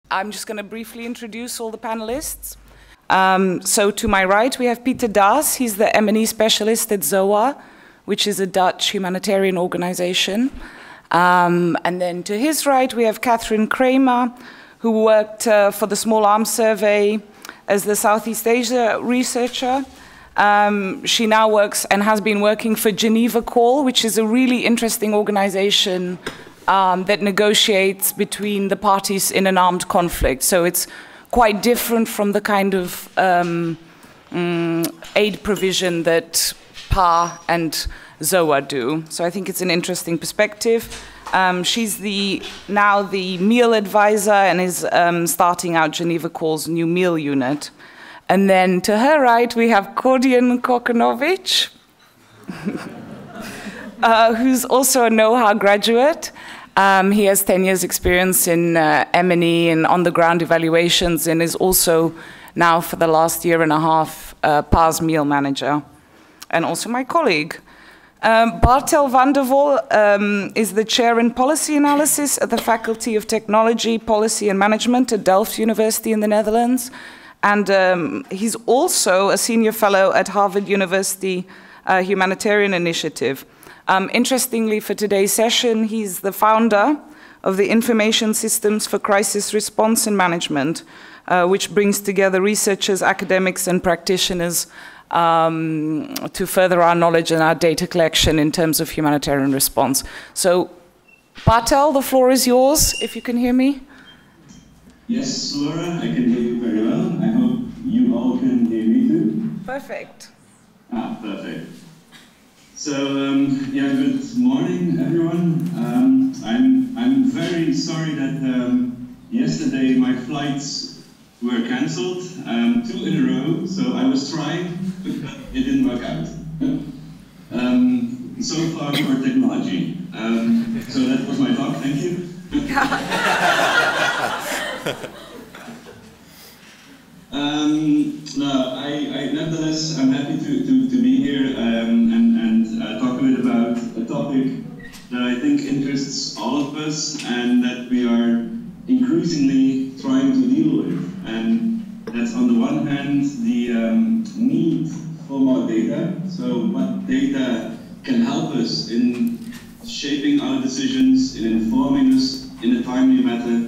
I'm just going to briefly introduce all the panelists. So to my right, we have Pieter Daas. He's the M&E specialist at ZOA, which is a Dutch humanitarian organization. And then to his right, we have Katherine Kramer, who worked for the Small Arms Survey as the Southeast Asia researcher. She now works and has been working for Geneva Call, which is a really interesting organization that negotiates between the parties in an armed conflict. So it's quite different from the kind of aid provision that PA and ZOA do. So I think it's an interesting perspective. She's now the meal advisor and is starting out Geneva Call's new meal unit. And then to her right, we have Kordian Kochanowicz, who's also a NOHA graduate. He has 10 years experience in M&E and on-the-ground evaluations, and is also now for the last year and a half PA's meal manager, and also my colleague. Bartel van der Wal is the chair in policy analysis at the Faculty of Technology, Policy and Management at Delft University in the Netherlands. And he's also a senior fellow at Harvard University Humanitarian Initiative. Interestingly, for today's session, he's the founder of the Information Systems for Crisis Response and Management, which brings together researchers, academics, and practitioners to further our knowledge and our data collection in terms of humanitarian response. So, Bartel, the floor is yours, if you can hear me. Yes, Laura, I can hear you very well. I hope you all can hear me too. Perfect. Ah, perfect. So, yeah, good morning, everyone. I'm very sorry that yesterday my flights were cancelled, 2 in a row, so I was trying, but it didn't work out. So far for technology. So that was my talk, thank you. No, nevertheless, I'm happy to be here and talk a bit about a topic that I think interests all of us and that we are increasingly trying to deal with. And that's on the one hand the need for more data. So what data can help us in shaping our decisions, in informing us in a timely manner.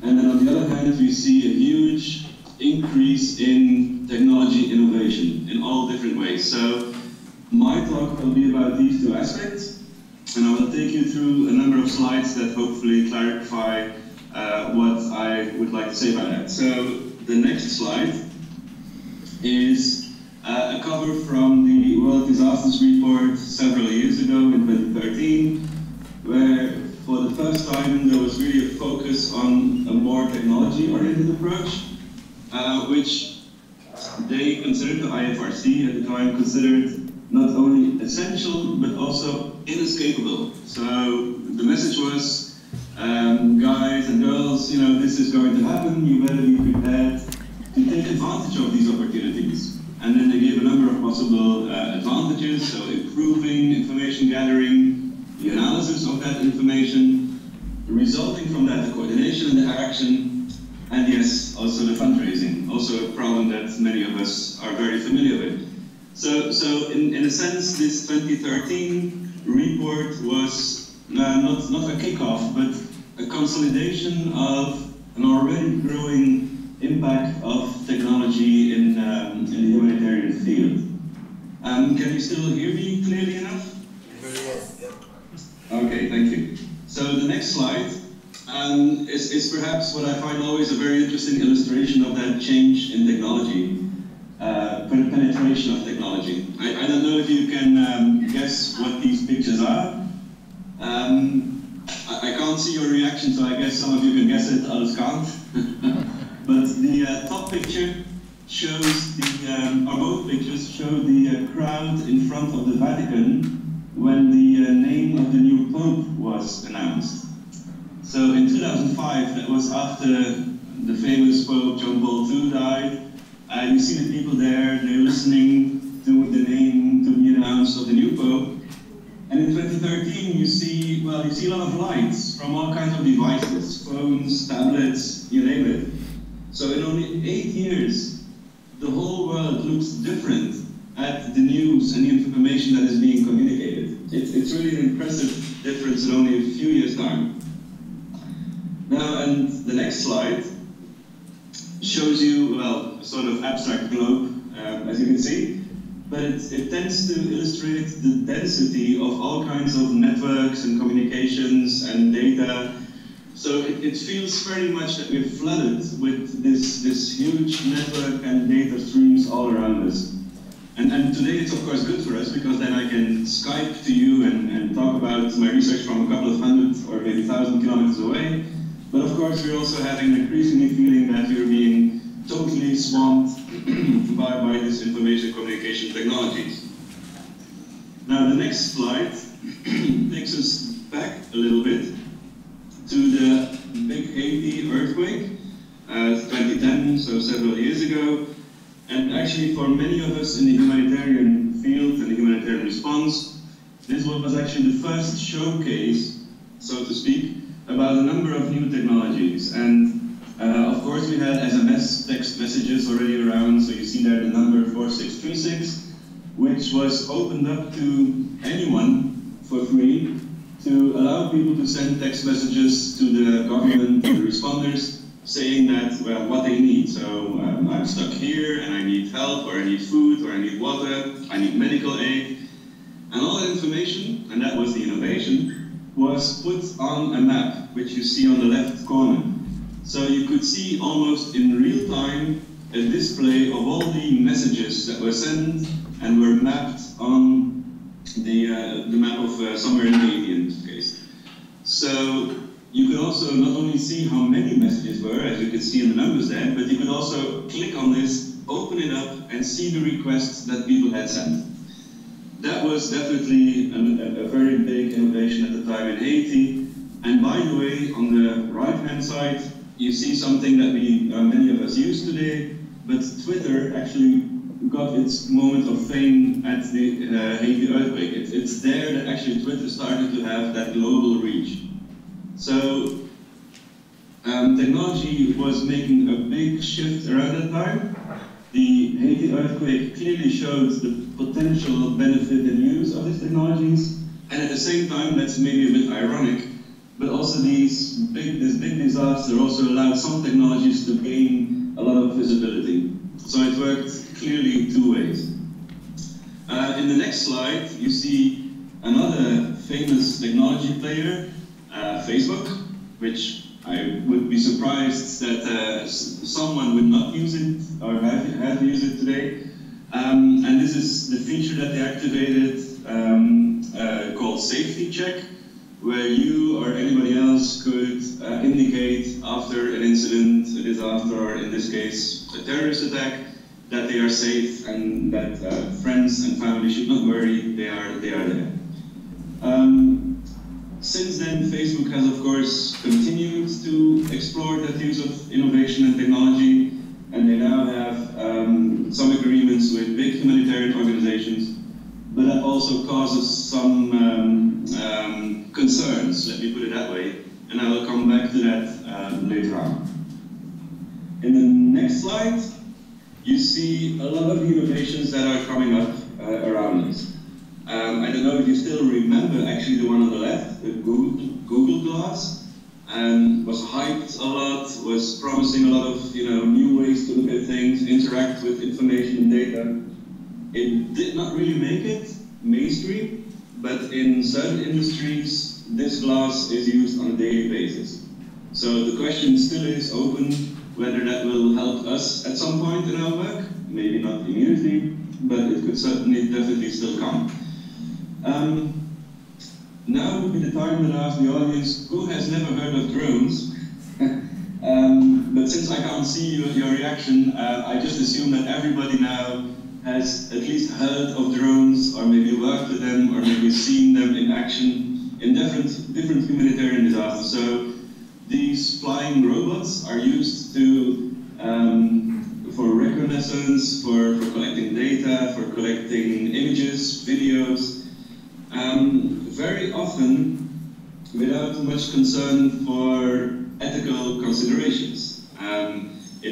And then on the other hand, we see a huge increase in technology innovation in all different ways. So my talk will be about these two aspects, and I will take you through a number of slides that hopefully clarify what I would like to say about that. So the next slide is a cover from the World Disasters Report several years ago in 2013, where for the first time there was really a focus on a more technology-oriented approach, which they considered, the IFRC at the time, considered not only essential but also inescapable. So the message was, guys and girls, you know, this is going to happen, you better be prepared to take advantage of these opportunities. And then they gave a number of possible advantages, so improving information gathering, the analysis of that information, resulting from that the coordination and the action, and yes, also the fundraising, also a problem that many of us are very familiar with. So in a sense, this 2013 report was not a kickoff, but a consolidation of an already growing impact of technology in the humanitarian field. Can you still hear me clearly enough? Yes. Okay, thank you. So the next slide is perhaps what I find always a very interesting illustration of that change in technology, penetration of technology. I don't know if you can guess what these pictures are. I can't see your reaction, so I guess some of you can guess it, others can't. But the top picture shows or both pictures show the crowd in front of the Vatican when the name of the new Pope was announced. So in 2005, that was after the famous Pope John Paul II died. You see the people there, they're listening to the name to be announced of the new Pope. And in 2013, you see a lot of lights from all kinds of devices, phones, tablets, you name name it. So in only 8 years, the whole world looks different at the news and the information that is being communicated. It's really an impressive difference in only a few years' time. Now, and the next slide shows you, well, a sort of abstract globe, as you can see, but it tends to illustrate the density of all kinds of networks and communications and data. So it feels very much that we're flooded with this huge network and data streams all around us. And today it's of course good for us because then I can Skype to you and talk about my research from a couple of hundred or maybe 1,000 kilometers away. But of course we're also having an increasingly feeling that we're being totally swamped by this information communication technologies. Now the next slide takes us back a little bit to the big Haiti earthquake, 2010, so several years ago. And actually for many of us in the humanitarian field and the humanitarian response, this was actually the first showcase, so to speak, about a number of new technologies. And of course we had SMS text messages already around, so you see there the number 4636, which was opened up to anyone for free to allow people to send text messages to the government, to the responders, saying that, well, what they need. So I'm stuck here and I need help, or I need food, or I need water, I need medical aid. And all that information, and that was the innovation, was put on a map, which you see on the left corner. So you could see almost in real time a display of all the messages that were sent and were mapped on the map of somewhere in Haiti in this case. So you could also not only see how many messages were, as you could see in the numbers there, but you could also click on this, open it up, and see the requests that people had sent. That was definitely a very big innovation at the time in Haiti. And by the way, on the right-hand side, you see something that many of us use today, but Twitter actually got its moment of fame at the Haiti earthquake. It's there that actually Twitter started to have that global reach. So technology was making a big shift around that time. The Haiti earthquake clearly showed the potential benefit and use of these technologies, and at the same time, that's maybe a bit ironic, but also this big disaster also allowed some technologies to gain a lot of visibility. So it worked clearly two ways. In the next slide, you see another famous technology player, Facebook, which I would be surprised that someone would not use it or have used it today. And this is the feature that they activated called Safety Check, where you or anybody else could indicate after an incident, a disaster, or in this case, a terrorist attack, that they are safe and that friends and family should not worry, they are there. Since then, Facebook has, of course, continued to explore that use of innovation and technology, and they now have some agreements with big humanitarian organizations, but that also causes some concerns, let me put it that way, and I will come back to that later on. In the next slide, you see a lot of innovations that are coming up around us. I don't know if you still remember actually the one on the left, the Google Glass, was hyped a lot, was promising a lot of new ways to look at things, interact with information and data. It did not really make it mainstream, but in certain industries, this glass is used on a daily basis. So the question still is open whether that will help us at some point in our work, maybe not immediately, but it could certainly definitely still come. Now would be the time that I ask the audience, who has never heard of drones? But since I can't see your reaction, I just assume that everybody now has at least heard of drones, or maybe worked with them, or maybe seen them in action in different humanitarian disasters. So these flying robots are used to for reconnaissance, for collecting data, for collecting images, videos, very often without much concern for ethical considerations.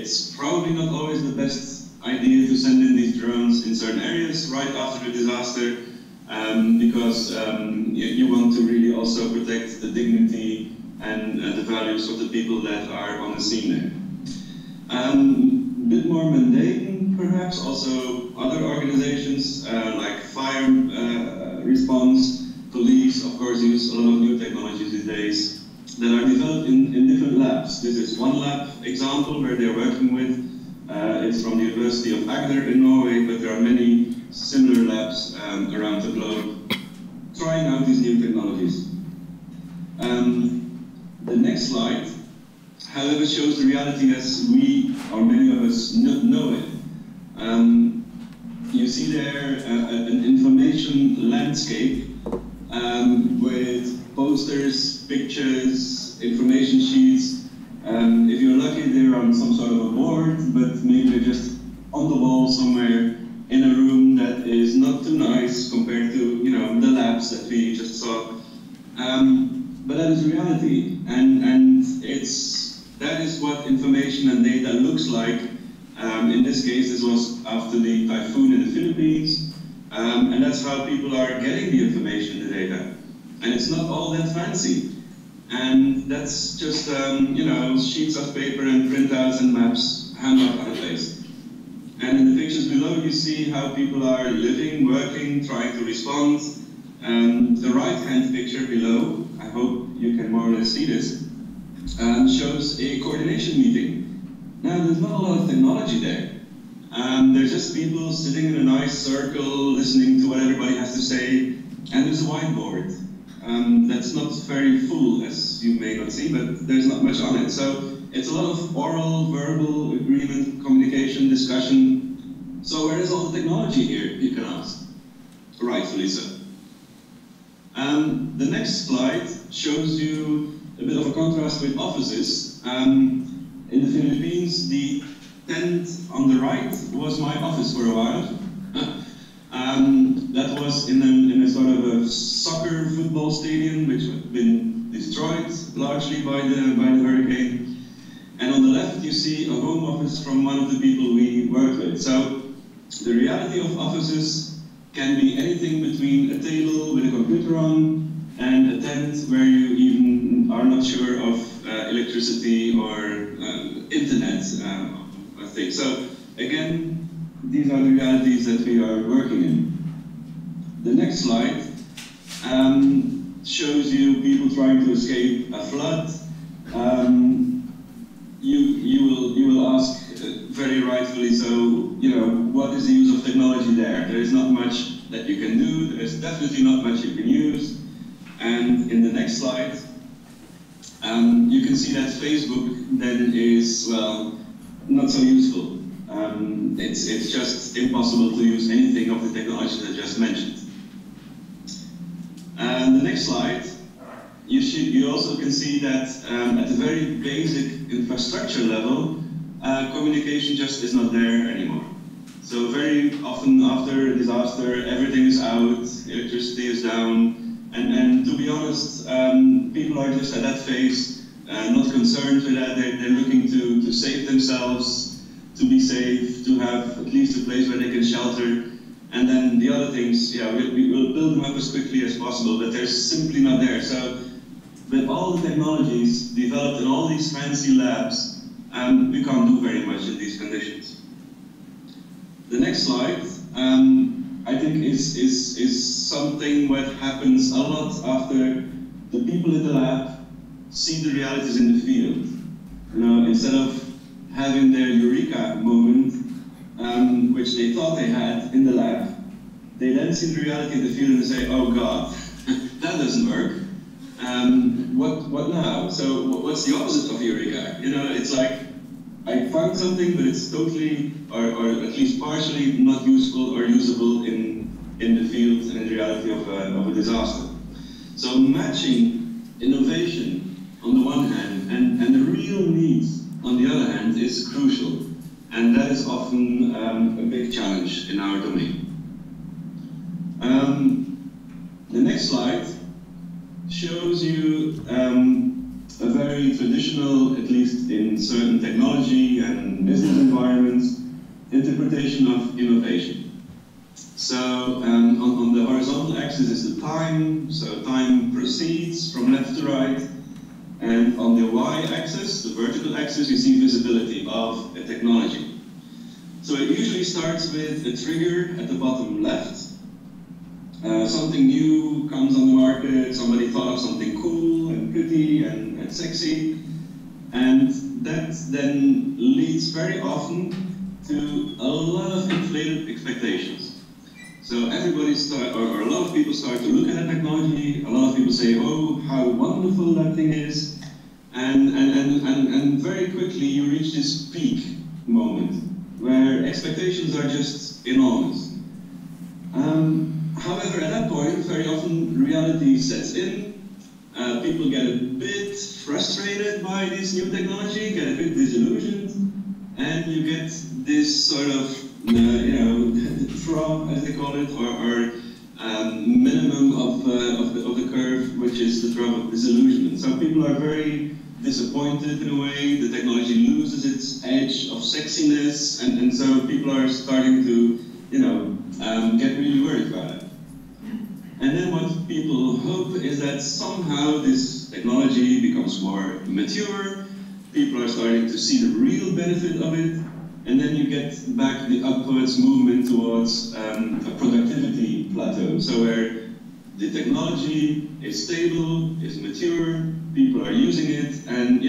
it's probably not always the best idea to send in these drones in certain areas right after the disaster, because you want to really also protect the dignity and the values of the people that are on the scene there. A bit more mundane, perhaps, also other organizations like fire response, police, of course, use a lot of new technologies these days that are developed in different labs. This is one lab example where they're working with. It's from the University of Agder in Norway, but there are many similar labs around the globe trying out these new technologies. The next slide, however, shows the reality as we, or many of us, know it. You see there an information landscape with posters, pictures, information sheets. If you're lucky, they're on some sort of a board, but maybe they're just on the wall somewhere in a room that is not too nice compared to, you know, the labs that we just saw. But that is reality, and that is what information and data looks like. In this case, this was after the typhoon in the Philippines, and that's how people are getting the information, the data. And it's not all that fancy. And that's just, you know, sheets of paper and printouts and maps hung up on a place. And in the pictures below, you see how people are living, working, trying to respond. The right-hand picture below, I hope you can more or less see this, shows a coordination meeting. Now, there's not a lot of technology there. There's just people sitting in a nice circle, listening to what everybody has to say, and there's a whiteboard. That's not very full, as you may not see, but there's not much on it. So it's a lot of oral, verbal agreement, communication, discussion. So where is all the technology here, you can ask? Rightfully so. The next slide shows you a bit of a contrast with offices. In the Philippines, the tent on the right was my office for a while. That was in a sort of a soccer football stadium, which had been destroyed largely by the hurricane. And on the left, you see a home office from one of the people we work with. So the reality of offices can be anything between a table with a computer on and a tent where you even are not sure of electricity or internet, I think. So again, these are the realities that we are working in. The next slide shows you people trying to escape a flood. You will ask very rightfully so, you know, what is the use of technology there? There is not much that you can do. There is definitely not much you can use. And in the next slide, you can see that Facebook then is, well, not so useful. It's just impossible to use anything of the technology that I just mentioned. And the next slide, you also can see that at the very basic infrastructure level, communication just is not there anymore. So very often after a disaster, everything is out, electricity is down, and to be honest, people are just at that phase, not concerned with that. They're looking to save themselves, to be safe, to have at least a place where they can shelter. And then the other things, yeah, we will build them up as quickly as possible, but they're simply not there. So with all the technologies developed in all these fancy labs, we can't do very much in these conditions. The next slide, I think is something what happens a lot after the people in the lab see the realities in the field. You know, instead of having their eureka moment, which they thought they had in the lab, they then see the reality in the field and they say, oh God, that doesn't work. What now? So what's the opposite of eureka? You know, it's like, I found something, but it's totally, or at least partially, not useful or usable in the field and in the reality of a disaster. So matching innovation on the one hand and the real needs on the other hand is crucial. And that is often a big challenge in our domain. The next slide shows you a very traditional, at least least in certain technology and business environments, interpretation of innovation. So on the horizontal axis is the time, so time proceeds from left to right, and on the y-axis, the vertical axis, you see visibility of a technology. So it usually starts with a trigger at the bottom left. Something new comes on the market, somebody thought of something cool and pretty and sexy, and that then leads very often to a lot of inflated expectations. So everybody or a lot of people start to look at that technology, a lot of people say, oh, how wonderful that thing is, and very quickly you reach this peak moment where expectations are just enormous. However, at that point, very often reality sets in. People get a bit frustrated by this new technology, get a bit disillusioned, and you get this sort of, trough, as they call it, or minimum of the curve, which is the trough of disillusionment. So people are very disappointed in a way. The technology loses its edge of sexiness, and so people are starting to, get really worried about it. And then what people hope is that somehow this technology becomes more mature, people are starting to see the real benefit of it, and then you get back the upwards movement towards a productivity plateau. So where the technology is stable, is mature, people are using it, and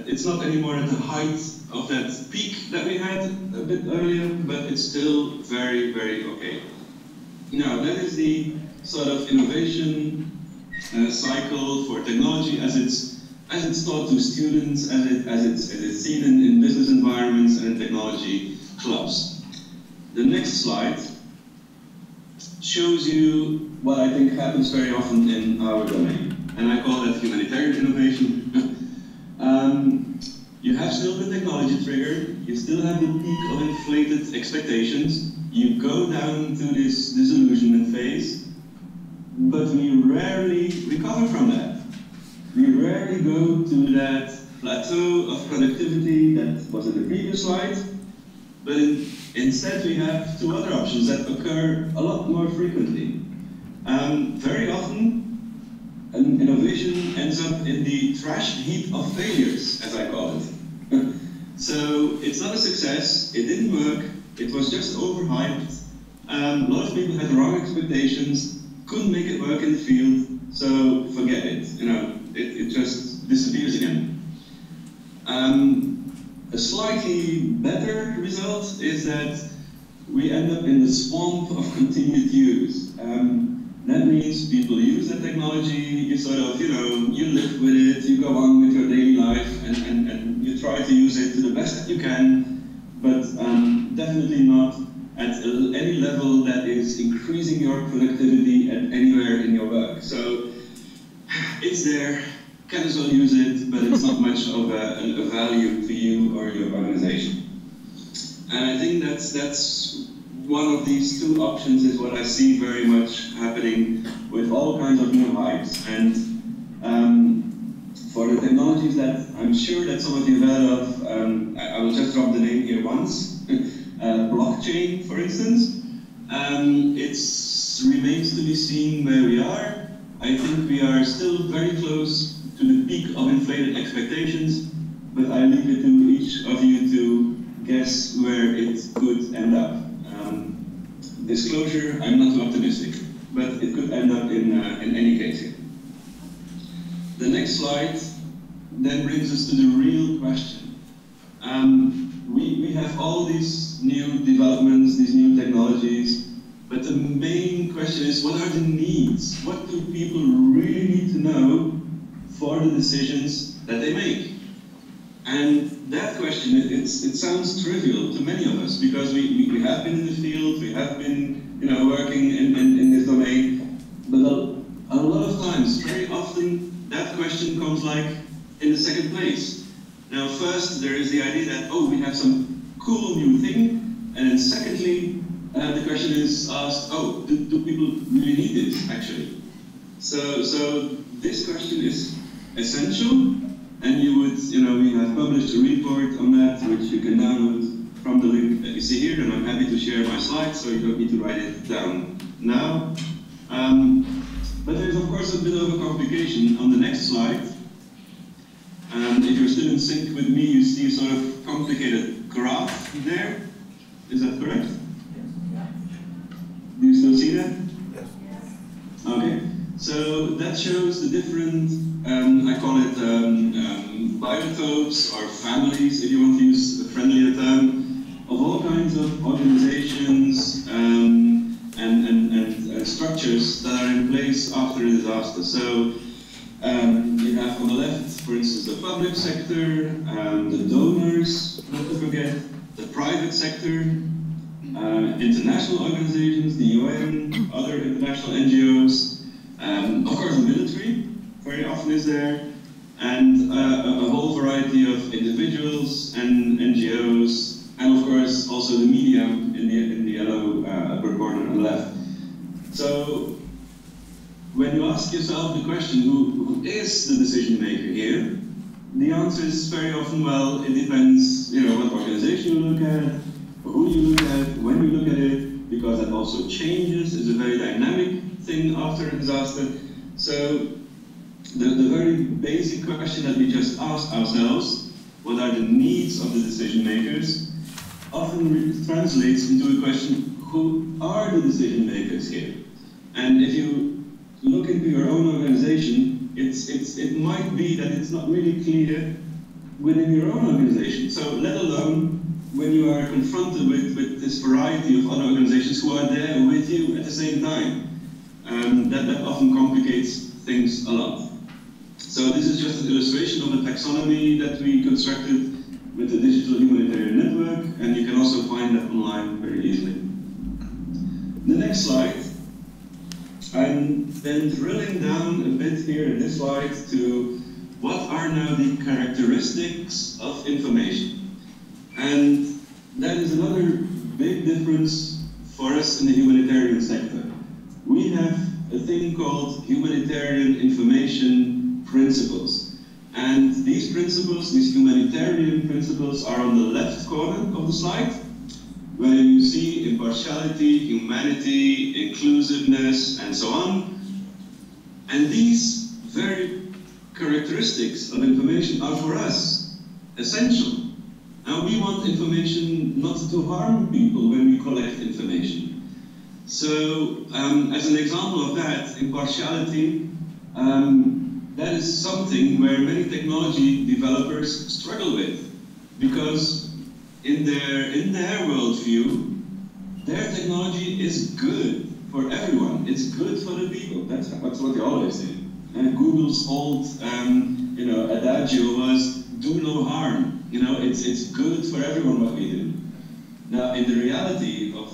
it's not anymore at the height of that peak that we had a bit earlier, but it's still very, very okay. Now, that is the sort of innovation cycle for technology as it's taught to students, as it's seen in business environments and in technology clubs. The next slide shows you what I think happens very often in our domain, and I call that humanitarian innovation. You have still the technology trigger, you still have the peak of inflated expectations, you go down to this disillusionment phase, but we rarely recover from that. We rarely go to that plateau of productivity that was in the previous slide, but instead we have two other options that occur a lot more frequently. Very often, an innovation ends up in the trash heap of failures, as I call it. So it's not a success, it didn't work, it was just overhyped. A lot of people had the wrong expectations, couldn't make it work in the field, so forget it. It just disappears again. A slightly better result is that we end up in the swamp of continued use. That means people use the technology, you sort of, you live with it, you go on with your daily life, and you try to use it to the best that you can, but definitely not at any level that is increasing your productivity anywhere in your work. So it's there, can as well use it, but it's not much of a value to you or your organization. And I think that's one of these two options is what I see very much happening with all kinds of new hypes. And for the technologies that I'm sure that some of you have heard of, I will just drop the name here once. Blockchain, for instance. It remains to be seen where we are. I think we are still very close to the peak of inflated expectations, but I leave it to each of you to guess where it could end up. Disclosure, I'm not too optimistic, but it could end up in any case here. The next slide then brings us to the real question. We have all these new developments, these new technologies, but the main question is, what are the needs? What do people really need to know for the decisions that they make? And that question, it sounds trivial to many of us, because we have been in the field, we have been working in this domain, but a lot of times, very often, that question comes like in the second place. Now first, there is the idea that, oh, we have some cool new thing, and then secondly, the question is asked, oh, do people really need this, actually? So this question is essential, and you would with, we have published a report on that, which you can download from the link that you see here, and I'm happy to share my slides, so you don't need to write it down now. But there's of course a bit of a complication on the next slide. If you're still in sync with me, you see a sort of complicated graph there. Is that correct? Yes. Do you still see that? Yes. Okay. So that shows the different, I call it biotopes or families, if you want to use a friendlier term, of all kinds of organizations and structures that are in place after a disaster. So you have on the left, for instance, the public sector, the donors, not to forget, the private sector, international organizations, the UN, other international NGOs, of course the military very often is there, and a whole variety of individuals and NGOs, and of course also the media in the yellow upper corner on the left. So when you ask yourself the question, who is the decision maker here? The answer is very often, well, it depends, what organization you look at, who you look at, when you look at it, because that also changes. It's a very dynamic thing after a disaster. So the very basic question that we just ask ourselves, what are the needs of the decision makers, often translates into a question, who are the decision makers here? And if you look into your own organization, it might be that it's not really clear within your own organization. So let alone when you are confronted with this variety of other organizations who are there with you at the same time. That often complicates things a lot. So this is just an illustration of a taxonomy that we constructed with the Digital Humanitarian Network, and you can also find that online very easily. The next slide. I'm then drilling down a bit here in this slide to what are now the characteristics of information. And that is another big difference for us in the humanitarian sector. We have a thing called humanitarian information principles. And these principles, these humanitarian principles, are on the left corner of the slide, where you see impartiality, humanity, inclusiveness, and so on. And these very characteristics of information are for us essential. And we want information not to harm people when we collect information. So, as an example of that, impartiality, that is something where many technology developers struggle with, because in their worldview, their technology is good for everyone. It's good for the people. That's what they always say. And Google's old, adagio was "do no harm." It's good for everyone what we do. Now, in the reality of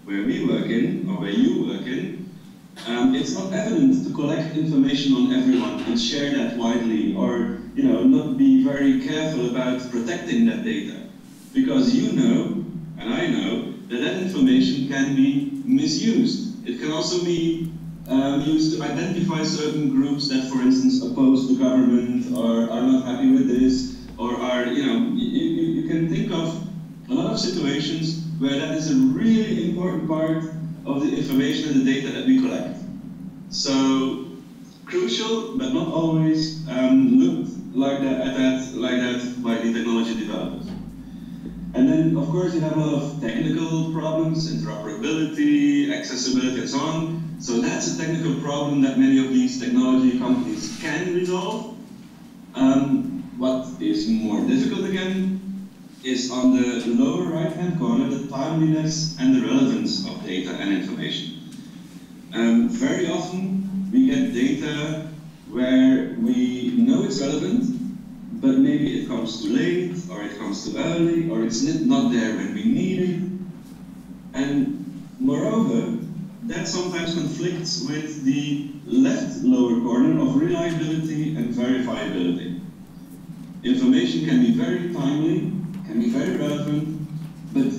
where we work in, or where you work in, it's not evident to collect information on everyone and share that widely, or not be very careful about protecting that data. Because you know, and I know, that information can be misused. It can also be used to identify certain groups that, for instance, oppose the government, or are not happy with this, or are, you can think of a lot of situations where that is a really important part of the information and the data that we collect. So, crucial, but not always looked like that by the technology developers. And then, of course, you have a lot of technical problems, interoperability, accessibility, and so on. So that's a technical problem that many of these technology companies can resolve. What is more difficult again is on the lower right-hand corner, the timeliness and the relevance of data and information. Very often we get data where we know it's relevant, but maybe it comes too late, or it comes too early, or it's not there when we need it. And moreover, that sometimes conflicts with the left lower corner of reliability and verifiability. Information can be very timely, can be very relevant, but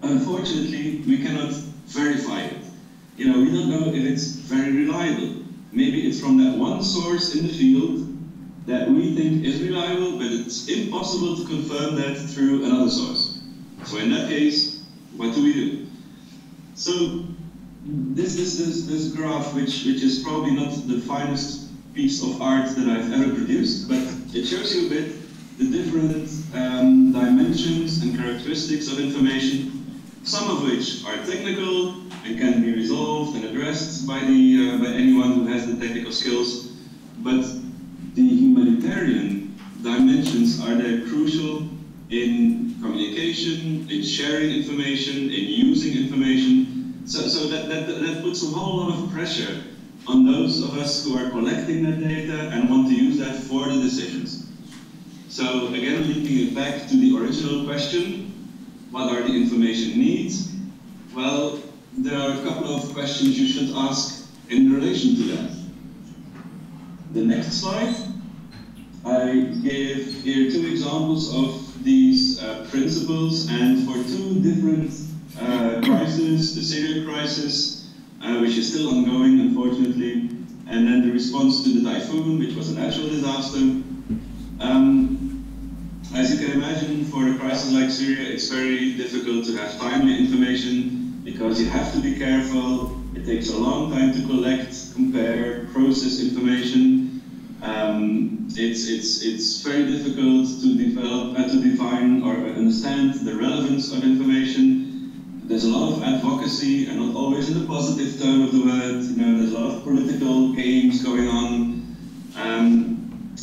unfortunately we cannot verify it. We don't know if it's very reliable. Maybe it's from that one source in the field, that we think is reliable, but it's impossible to confirm that through another source. So in that case, what do we do? So this graph, which is probably not the finest piece of art that I've ever produced, but it shows you a bit the different dimensions and characteristics of information, some of which are technical and can be resolved and addressed by anyone who has the technical skills, but the humanitarian dimensions are there crucial in communication, in sharing information, in using information. So that puts a whole lot of pressure on those of us who are collecting that data and want to use that for the decisions. So again, linking it back to the original question, what are the information needs? Well, there are a couple of questions you should ask in relation to that. The next slide, I give here two examples of these principles, and for two different crises, the Syria crisis, which is still ongoing, unfortunately, and then the response to the typhoon, which was a natural disaster. As you can imagine, for a crisis like Syria, it's very difficult to have timely information because you have to be careful. It takes a long time to collect, compare, process information. It's very difficult to develop, to define or understand the relevance of information. There's a lot of advocacy, and not always in the positive term of the word. You know, there's a lot of political games going on,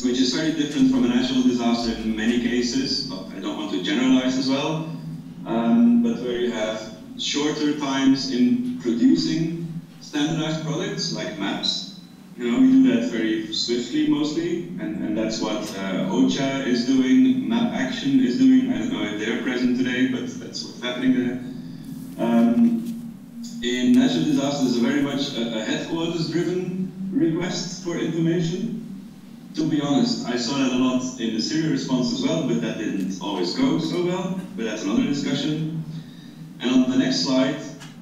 which is very different from a natural disaster in many cases. I don't want to generalize as well, but where you have shorter times in producing standardized products like maps. You know, we do that very swiftly mostly, and that's what OCHA is doing, Map Action is doing. I don't know if they're present today, but that's what's happening there. In natural disasters, there's very much a headquarters-driven request for information. To be honest, I saw that a lot in the Syria response as well, but that didn't always go so well, but that's another discussion. And on the next slide,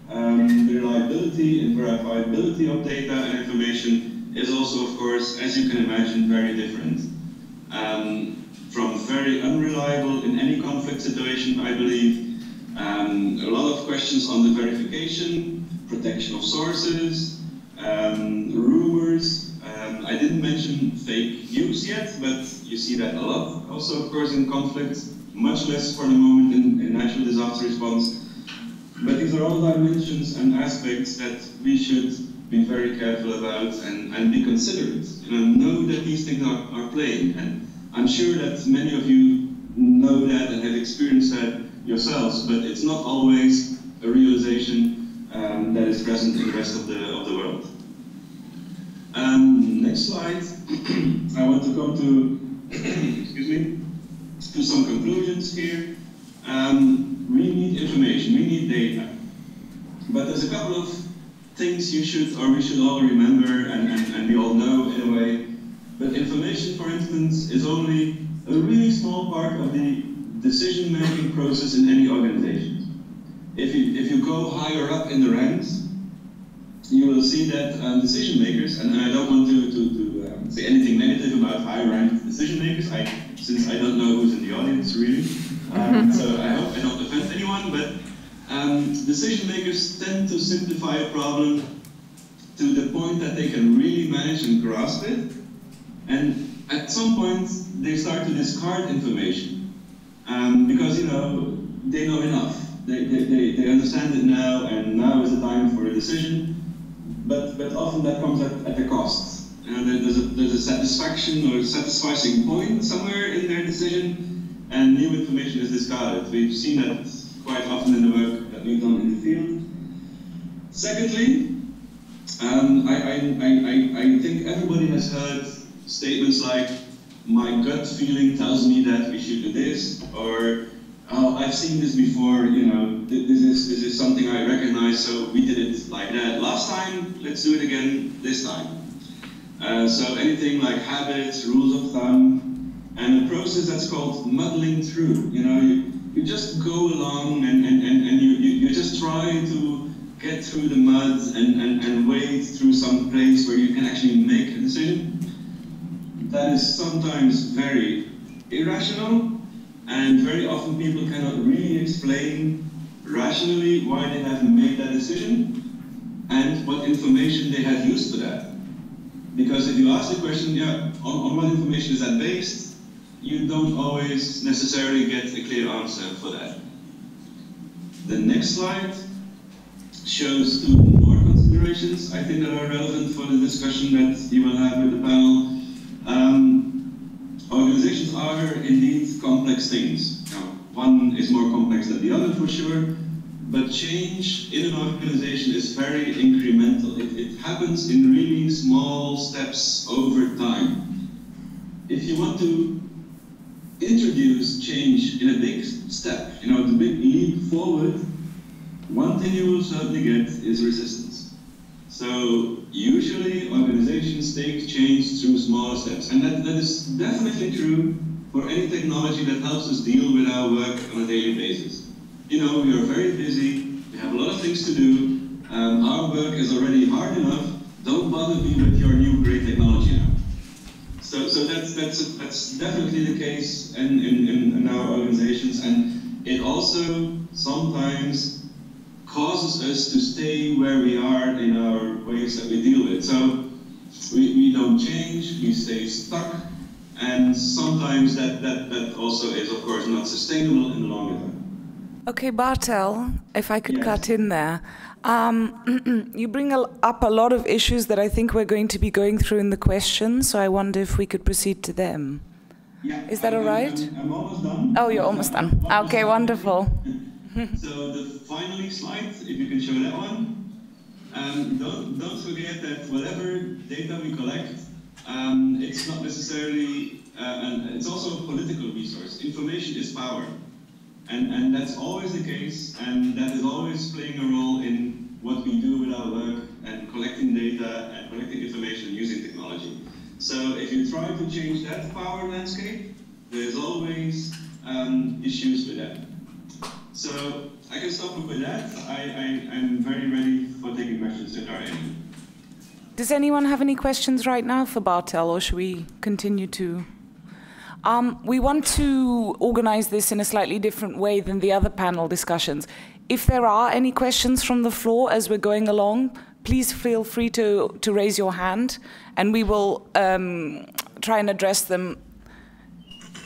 the reliability and verifiability of data and information is also, of course, as you can imagine, very different. From very unreliable in any conflict situation, I believe, a lot of questions on the verification, protection of sources, rumors. I didn't mention fake news yet, but you see that a lot. Also, of course, in conflict, much less for the moment in natural disaster response. But these are all dimensions and aspects that we should be very careful about and be considerate. Know that these things are playing. And I'm sure that many of you know that and have experienced that yourselves, but it's not always a realization that is present in the rest of the world. Next slide. I want to come to, excuse me, to some conclusions here. We need information, we need data. But there's a couple of things you should, or we should all remember, and we all know in a way. But information, for instance, is only a really small part of the decision-making process in any organization. If you go higher up in the ranks, you will see that decision makers, and I don't want to say anything negative about high-ranked decision makers, since I don't know who's in the audience really. So I hope I don't offend anyone, but decision makers tend to simplify a problem to the point that they can really manage and grasp it, and at some point they start to discard information because they know enough. They understand it now, and now is the time for a decision. But often that comes at a cost. There's a satisfaction or a satisfying point somewhere in their decision, and new information is discarded. We've seen that quite often in the work that we've done in the field. Secondly, I think everybody has heard statements like, my gut feeling tells me that we should do this, or oh, I've seen this before, this is something I recognize, so we did it like that last time, let's do it again this time. So anything like habits, rules of thumb, and a process that's called muddling through. You just go along and you just try to get through the mud and wade through some place where you can actually make a decision. that is sometimes very irrational, and very often people cannot really explain rationally why they have made that decision and what information they have used for that. Because if you ask the question, yeah, on what information is that based, you don't always necessarily get a clear answer for that. The next slide shows two more considerations I think that are relevant for the discussion that you will have with the panel. Organizations are indeed complex things. Now, one is more complex than the other for sure, but change in an organization is very incremental. It happens in really small steps over time. If you want to introduce change in a big step, the big leap forward, one thing you will certainly get is resistance. So usually organizations take change through smaller steps, and that is definitely true for any technology that helps us deal with our work on a daily basis. We are very busy, we have a lot of things to do, our work is already hard enough, don't bother me with your new great technology now. So that's definitely the case in our organizations, and it also sometimes causes us to stay where we are in our ways that we deal with. So we don't change, we stay stuck, and sometimes that also is, of course, not sustainable in the longer term. Okay, Bartel, if I could cut in there. You bring up a lot of issues that I think we're going to be going through in the questions, so I wonder if we could proceed to them. Yeah, is that all right? I'm almost done. Oh, you're almost done. Okay, wonderful. So the final slide, if you can show that one. Don't forget that whatever data we collect, it's not necessarily, and it's also a political resource. Information is power. And that's always the case, and that is always playing a role in what we do with our work and collecting data and collecting information using technology. So if you try to change that power landscape, there's always issues with that. So I can stop with that. I'm very ready for taking questions if there are any. Does anyone have any questions right now for Bartel, or should we continue to? We want to organize this in a slightly different way than the other panel discussions. If there are any questions from the floor as we're going along, please feel free to raise your hand, and we will try and address them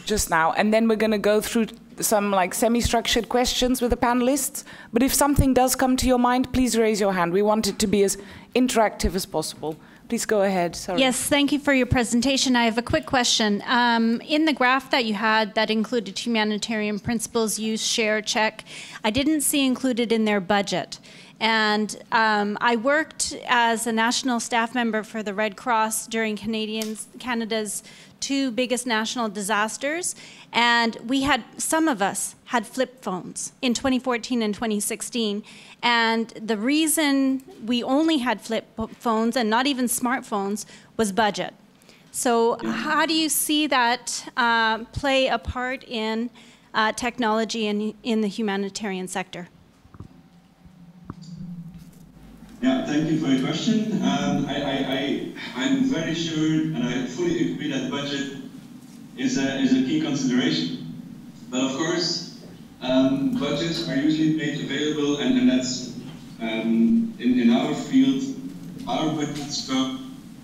just now. And then we're going to go through some semi-structured questions with the panelists. But if something does come to your mind, please raise your hand. We want it to be as interactive as possible. Please go ahead. Sorry. Yes, thank you for your presentation. I have a quick question. In the graph that you had that included humanitarian principles, use, share, check, I didn't see included in their budget. And I worked as a national staff member for the Red Cross during Canada's two biggest national disasters. And some of us had flip phones in 2014 and 2016. And the reason we only had flip phones and not even smartphones was budget. So how do you see that play a part in technology in the humanitarian sector? Yeah, thank you for your question. I'm very sure, and I fully agree that budget is a key consideration. But of course, budgets are usually made available, and that's in our field, our budgets go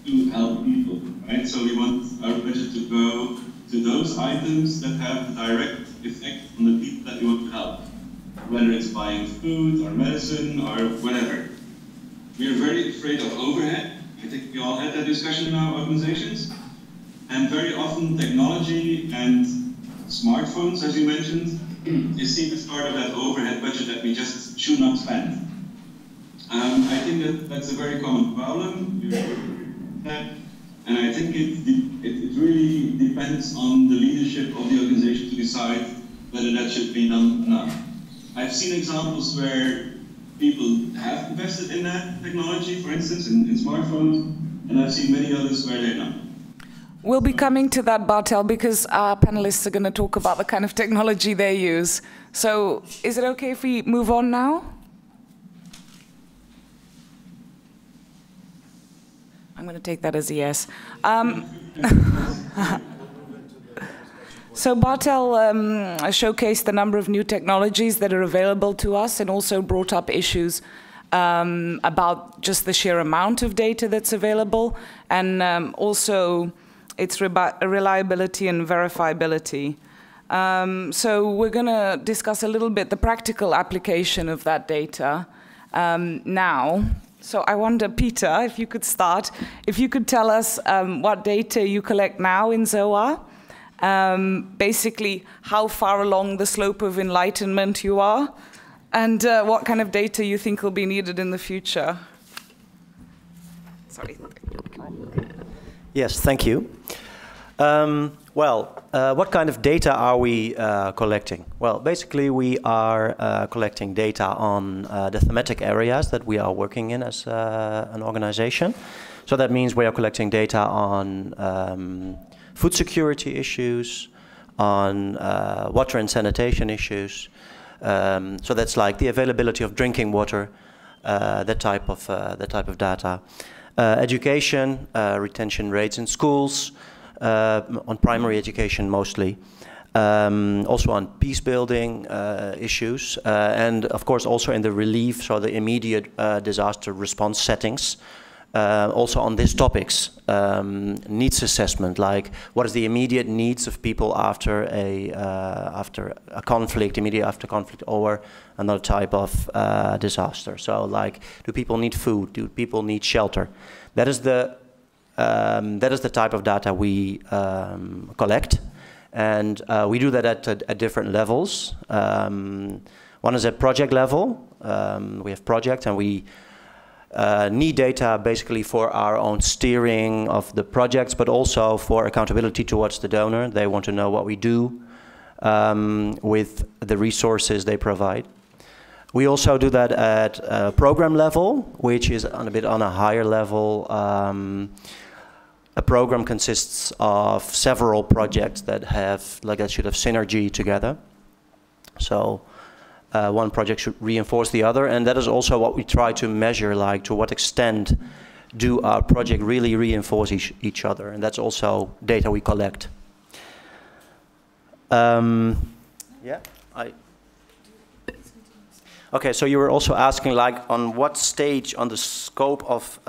to help people, right? So we want our budget to go to those items that have a direct effect on the people that we want to help, whether it's buying food or medicine or whatever. We are very afraid of overhead. I think we all had that discussion in our organizations. And very often technology and smartphones, as you mentioned, is seen as part of that overhead budget that we just should not spend. I think that's a very common problem. And I think it really depends on the leadership of the organization to decide whether that should be done or not. I've seen examples where people have invested in that technology, for instance, in smartphones, and I've seen many others where they're not. We'll be coming to that, Bartel, because our panelists are going to talk about the kind of technology they use. So is it okay if we move on now? I'm going to take that as a yes. So Bartel showcased the number of new technologies that are available to us and also brought up issues about just the sheer amount of data that's available and also its reliability and verifiability. So we're going to discuss a little bit the practical application of that data now. So I wonder, Peter, if you could start, if you could tell us what data you collect now in ZOA, basically how far along the slope of enlightenment you are, and what kind of data you think will be needed in the future. Sorry. Yes, thank you. What kind of data are we collecting? Well, basically we are collecting data on the thematic areas that we are working in as an organization. So that means we are collecting data on food security issues, on water and sanitation issues. So that's like the availability of drinking water, that type of data. Education, retention rates in schools, on primary education mostly, also on peace building issues, and of course also in the relief, so the immediate disaster response settings, also on these topics, needs assessment, like what is the immediate needs of people after a conflict, immediately after conflict or another type of disaster. So like, do people need food? Do people need shelter? That is the type of data we collect, and we do that at different levels. One is at project level. We have projects, and we need data basically for our own steering of the projects, but also for accountability towards the donor. They want to know what we do with the resources they provide. We also do that at program level, which is a bit on a higher level. A program consists of several projects that should have synergy together. So one project should reinforce the other, and that is also what we try to measure, like to what extent do our project really reinforce each other, and that's also data we collect. Okay, so you were also asking, like, on what stage on the scope of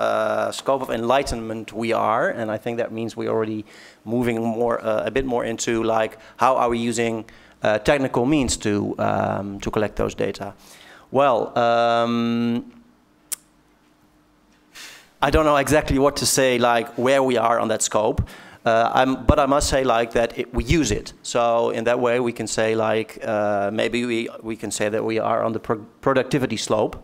enlightenment we are, and I think that means we're already moving a bit more into, like, how are we using technical means to collect those data. Well, I don't know exactly what to say, like where we are on that scope. But I must say, like, that we use it. So in that way, we can say, like, maybe we can say that we are on the productivity slope.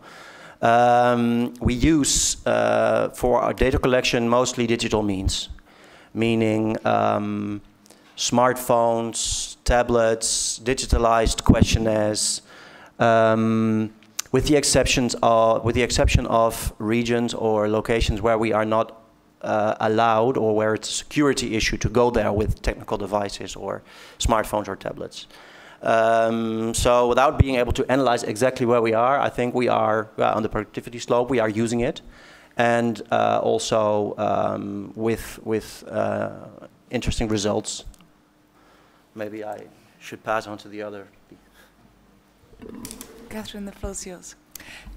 We use for our data collection mostly digital means, meaning smartphones, tablets, digitalized questionnaires, with the exception of regions or locations where we are not allowed, or where it's a security issue to go there with technical devices or smartphones or tablets. So without being able to analyze exactly where we are, I think we are on the productivity slope. We are using it, and also with interesting results. Maybe I should pass on to the other. Katherine, the floor is yours.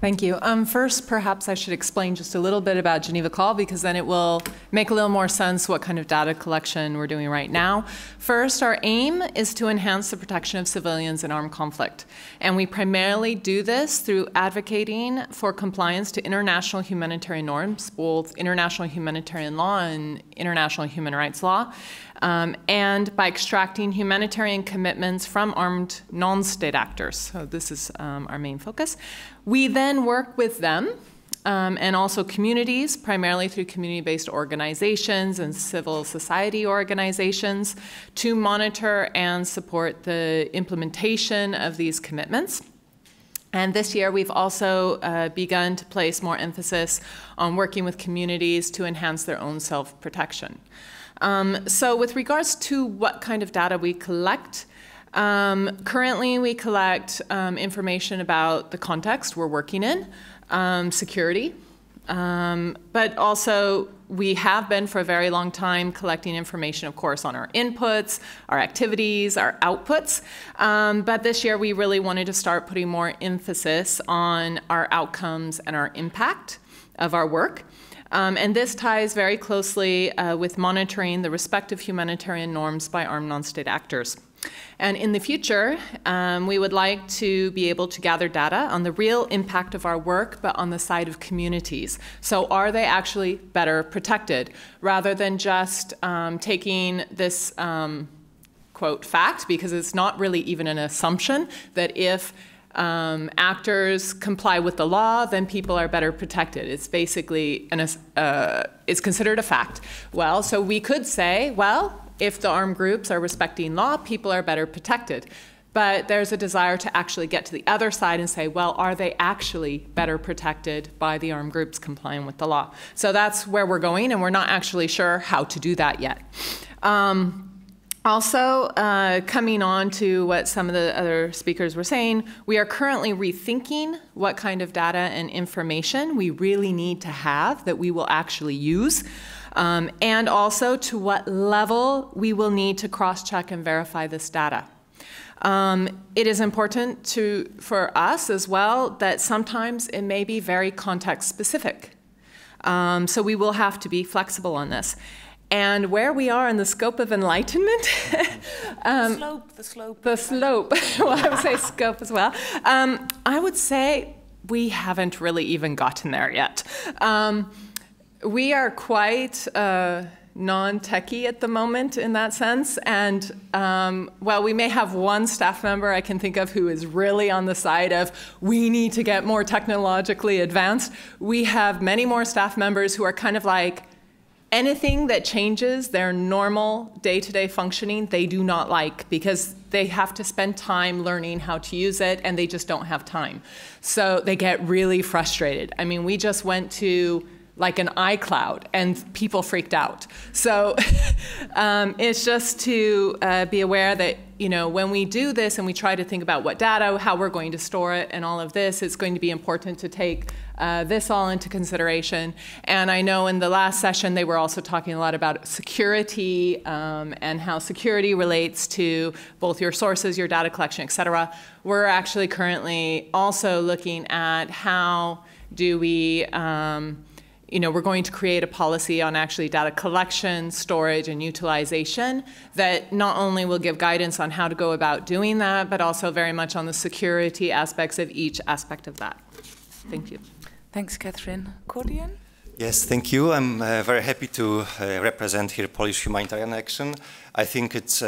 Thank you. First, perhaps I should explain just a little bit about Geneva Call, because then it will make a little more sense what kind of data collection we're doing right now. First, our aim is to enhance the protection of civilians in armed conflict. And we primarily do this through advocating for compliance to international humanitarian norms, both international humanitarian law and international human rights law, and by extracting humanitarian commitments from armed non-state actors. So this is our main focus. We then work with them and also communities, primarily through community-based organizations and civil society organizations, to monitor and support the implementation of these commitments. And this year, we've also begun to place more emphasis on working with communities to enhance their own self-protection. So with regards to what kind of data we collect, currently we collect information about the context we're working in, security, But also, we have been for a very long time collecting information, of course, on our inputs, our activities, our outputs. But this year, we really wanted to start putting more emphasis on our outcomes and our impact of our work. And this ties very closely with monitoring the respective humanitarian norms by armed non-state actors. And in the future, we would like to be able to gather data on the real impact of our work, but on the side of communities. So are they actually better protected? Rather than just taking this, quote, fact, because it's not really even an assumption that if actors comply with the law, then people are better protected. It's basically, it's considered a fact. Well, so we could say, well, if the armed groups are respecting law, people are better protected. But there's a desire to actually get to the other side and say, well, are they actually better protected by the armed groups complying with the law? So that's where we're going, and we're not actually sure how to do that yet. Also, coming on to what some of the other speakers were saying, we are currently rethinking what kind of data and information we really need to have that we will actually use, and also to what level we will need to cross-check and verify this data. It is important for us as well that sometimes it may be very context-specific. So we will have to be flexible on this. And where we are in the scope of enlightenment, The slope. Well, I would say scope as well. I would say we haven't really even gotten there yet. We are quite non-techie at the moment in that sense. And while we may have one staff member I can think of who is really on the side of we need to get more technologically advanced, we have many more staff members who are kind of like, anything that changes their normal day-to-day functioning, they do not like because they have to spend time learning how to use it and they just don't have time. So they get really frustrated. I mean, we just went to like an iCloud and people freaked out. So it's just to be aware that, you know, when we do this and we try to think about what data, how we're going to store it and all of this, it's going to be important to take this all into consideration. And I know in the last session they were also talking a lot about security and how security relates to both your sources, your data collection, et cetera. We're actually currently also looking at how do we you know, we're going to create a policy on actually data collection, storage, and utilization that not only will give guidance on how to go about doing that, but also very much on the security aspects of each aspect of that. Thank you. Thanks, Katherine. Kordian? Yes, thank you. I'm very happy to represent here Polish Humanitarian Action. I think it's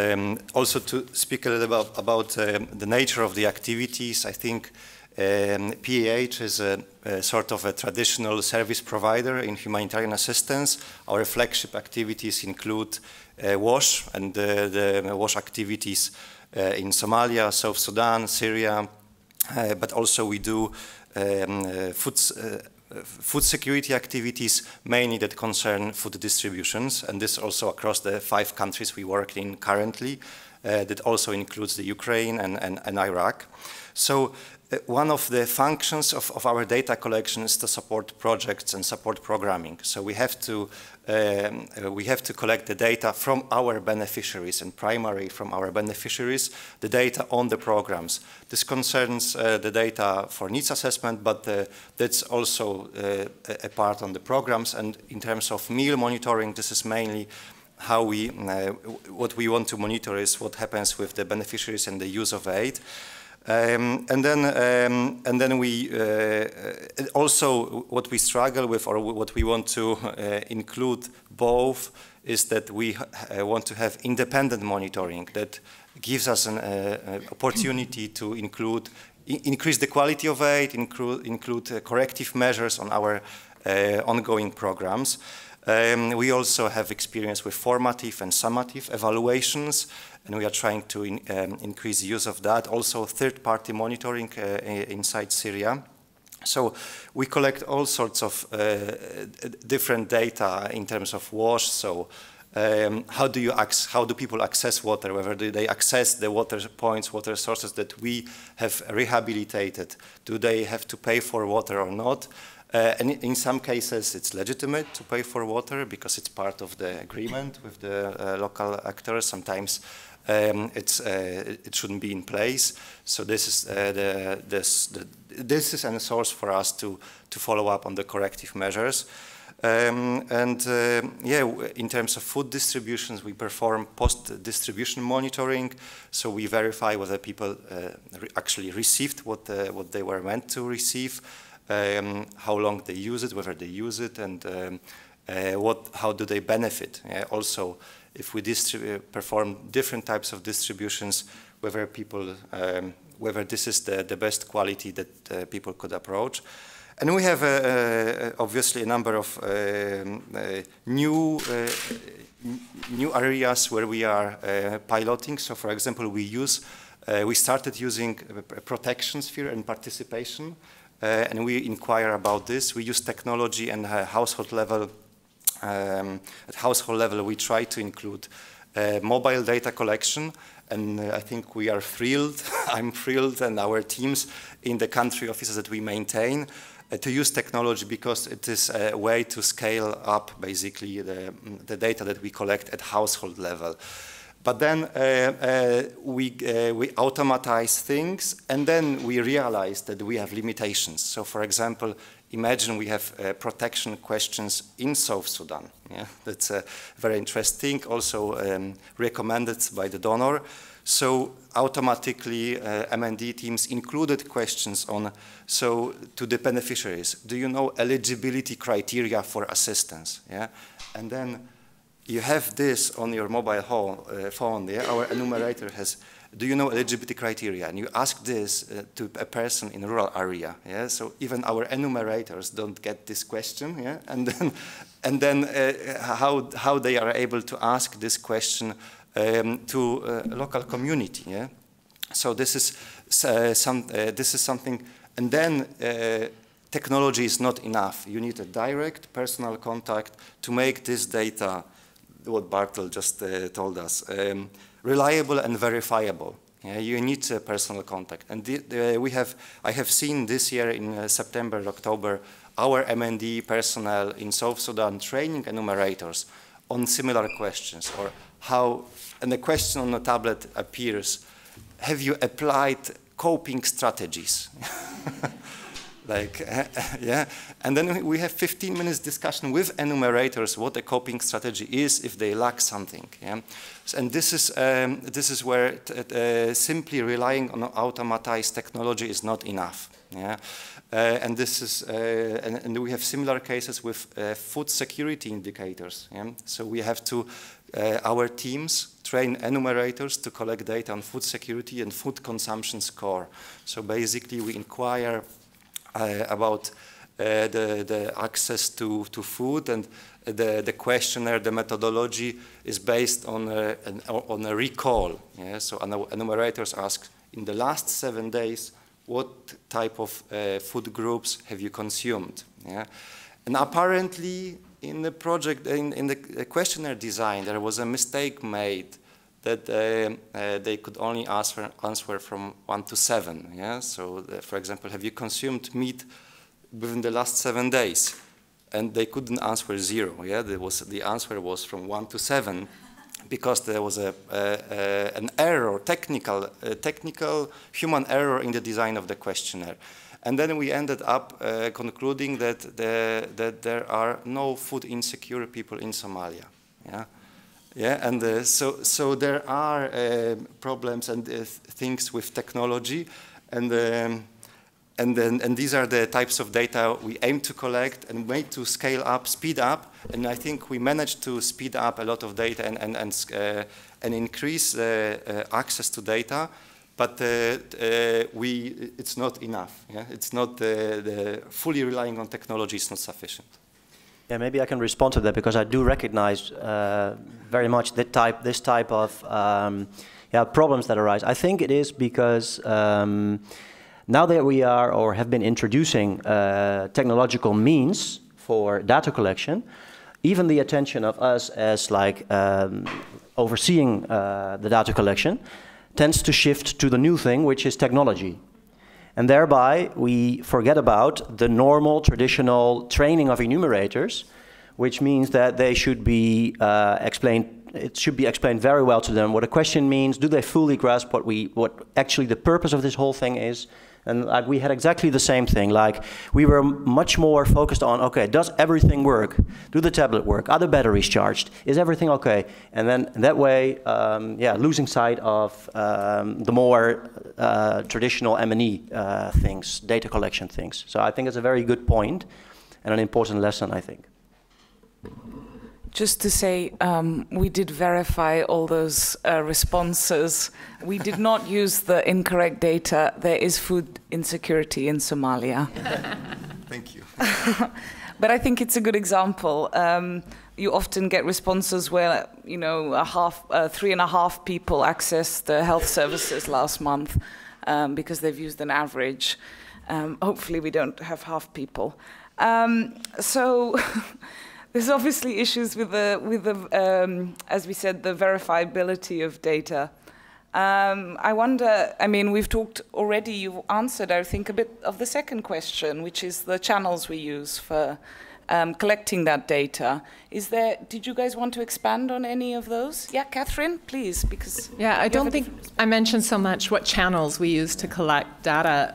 also to speak a little about the nature of the activities. I think PAH is a sort of a traditional service provider in humanitarian assistance. Our flagship activities include WASH and the WASH activities in Somalia, South Sudan, Syria, but also we do food security activities, mainly that concern food distributions, and this also across the 5 countries we work in currently. That also includes the Ukraine and Iraq. So one of the functions of our data collection is to support projects and support programming. So we have to collect the data from our beneficiaries and primarily from our beneficiaries, the data on the programs. This concerns the data for needs assessment, but that's also a part on the programs. And in terms of meal monitoring, this is mainly how we, what we want to monitor is what happens with the beneficiaries and the use of aid. And then we also what we struggle with, or what we want to include both, is that we want to have independent monitoring that gives us an opportunity to increase the quality of aid, include corrective measures on our ongoing programs. We also have experience with formative and summative evaluations, and we are trying to increase the use of that. Also third-party monitoring inside Syria. So we collect all sorts of different data in terms of WASH. So how do people access water? Whether do they access the water points, water sources that we have rehabilitated? Do they have to pay for water or not? And in some cases, it's legitimate to pay for water because it's part of the agreement with the local actors. Sometimes it shouldn't be in place. So this is this is a source for us to follow up on the corrective measures. Yeah, in terms of food distributions, we perform post-distribution monitoring. So we verify whether people actually received what they were meant to receive, how long they use it, whether they use it, and how do they benefit. Also, if we perform different types of distributions, whether people, whether this is the best quality that people could approach. And we have obviously a number of new areas where we are piloting. So, for example, we started using a protection sphere and participation, and we inquire about this. We use technology and household level. At household level, we try to include mobile data collection. And I think we are thrilled, I'm thrilled, and our teams in the country offices that we maintain to use technology because it is a way to scale up basically the data that we collect at household level. But then we automatize things, and then we realize that we have limitations. So, for example, imagine we have protection questions in South Sudan. Yeah? That's very interesting, also recommended by the donor. So automatically M&D teams included questions on, to the beneficiaries, do you know eligibility criteria for assistance? Yeah? And then you have this on your mobile phone, yeah? Our enumerator has, do you know eligibility criteria? And you ask this to a person in a rural area. Yeah? So even our enumerators don't get this question. Yeah? And then how they are able to ask this question to a local community. Yeah? So this is something, and then technology is not enough. You need a direct personal contact to make this data, what Bartel just told us, reliable and verifiable. Yeah? You need a personal contact. And I have seen this year in September, October, our M&D personnel in South Sudan training enumerators on similar questions, or how, and the question on the tablet appears, have you applied coping strategies? Like, yeah, and then we have 15 minutes discussion with enumerators what a coping strategy is if they lack something. Yeah? And this is where simply relying on automatized technology is not enough. Yeah? And this is, and we have similar cases with food security indicators. Yeah? So we have to, our teams train enumerators to collect data on food security and food consumption score. So basically we inquire about the access to food, and the questionnaire, the methodology is based on a recall. Yeah? So enumerators ask, in the last 7 days, what type of food groups have you consumed? Yeah? And apparently in the project, in the questionnaire design, there was a mistake made that they could only answer from 1 to 7. Yeah? So, for example, have you consumed meat within the last 7 days? And they couldn't answer 0. Yeah? The answer was from 1 to 7 because there was an error, technical human error in the design of the questionnaire. And then we ended up concluding that there are no food insecure people in Somalia. Yeah? Yeah, and so there are problems and things with technology, and these are the types of data we aim to collect and made to scale up, speed up, and I think we managed to speed up a lot of data and increase access to data, but it's not enough. Yeah? It's not fully relying on technology is not sufficient. Yeah, maybe I can respond to that because I do recognize very much this type of problems that arise. I think it is because now that we are or have been introducing technological means for data collection, even the attention of us as like overseeing the data collection tends to shift to the new thing, which is technology. And thereby, we forget about the normal, traditional training of enumerators, which means that they should be explained. It should be explained very well to them what a question means. Do they fully grasp what actually the purpose of this whole thing is? And like we had exactly the same thing. Like we were much more focused on, okay, does everything work? Do the tablet work? Are the batteries charged? Is everything okay? And then that way, yeah, losing sight of the more traditional M&E things, data collection things. So I think it's a very good point and an important lesson, I think. Just to say, we did verify all those responses. We did not use the incorrect data. There is food insecurity in Somalia. Thank you. But I think it's a good example. You often get responses where, you know, 3.5 people accessed the health services last month because they've used an average. Hopefully we don't have half people. So there's obviously issues with the as we said, the verifiability of data. I wonder, I mean, we've talked already, you've answered, I think, a bit of the second question, which is the channels we use for collecting that data. Did you guys want to expand on any of those? Yeah, Katherine, please, because... Yeah, I don't think I mentioned so much what channels we use to collect data.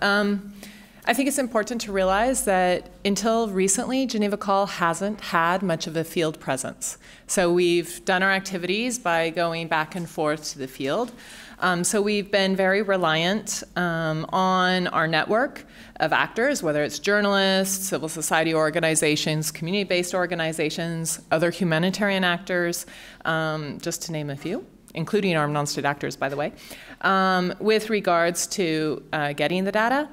I think it's important to realize that until recently, Geneva Call hasn't had much of a field presence. So we've done our activities by going back and forth to the field. So we've been very reliant on our network of actors, whether it's journalists, civil society organizations, community-based organizations, other humanitarian actors, just to name a few, including armed non-state actors, by the way, with regards to getting the data.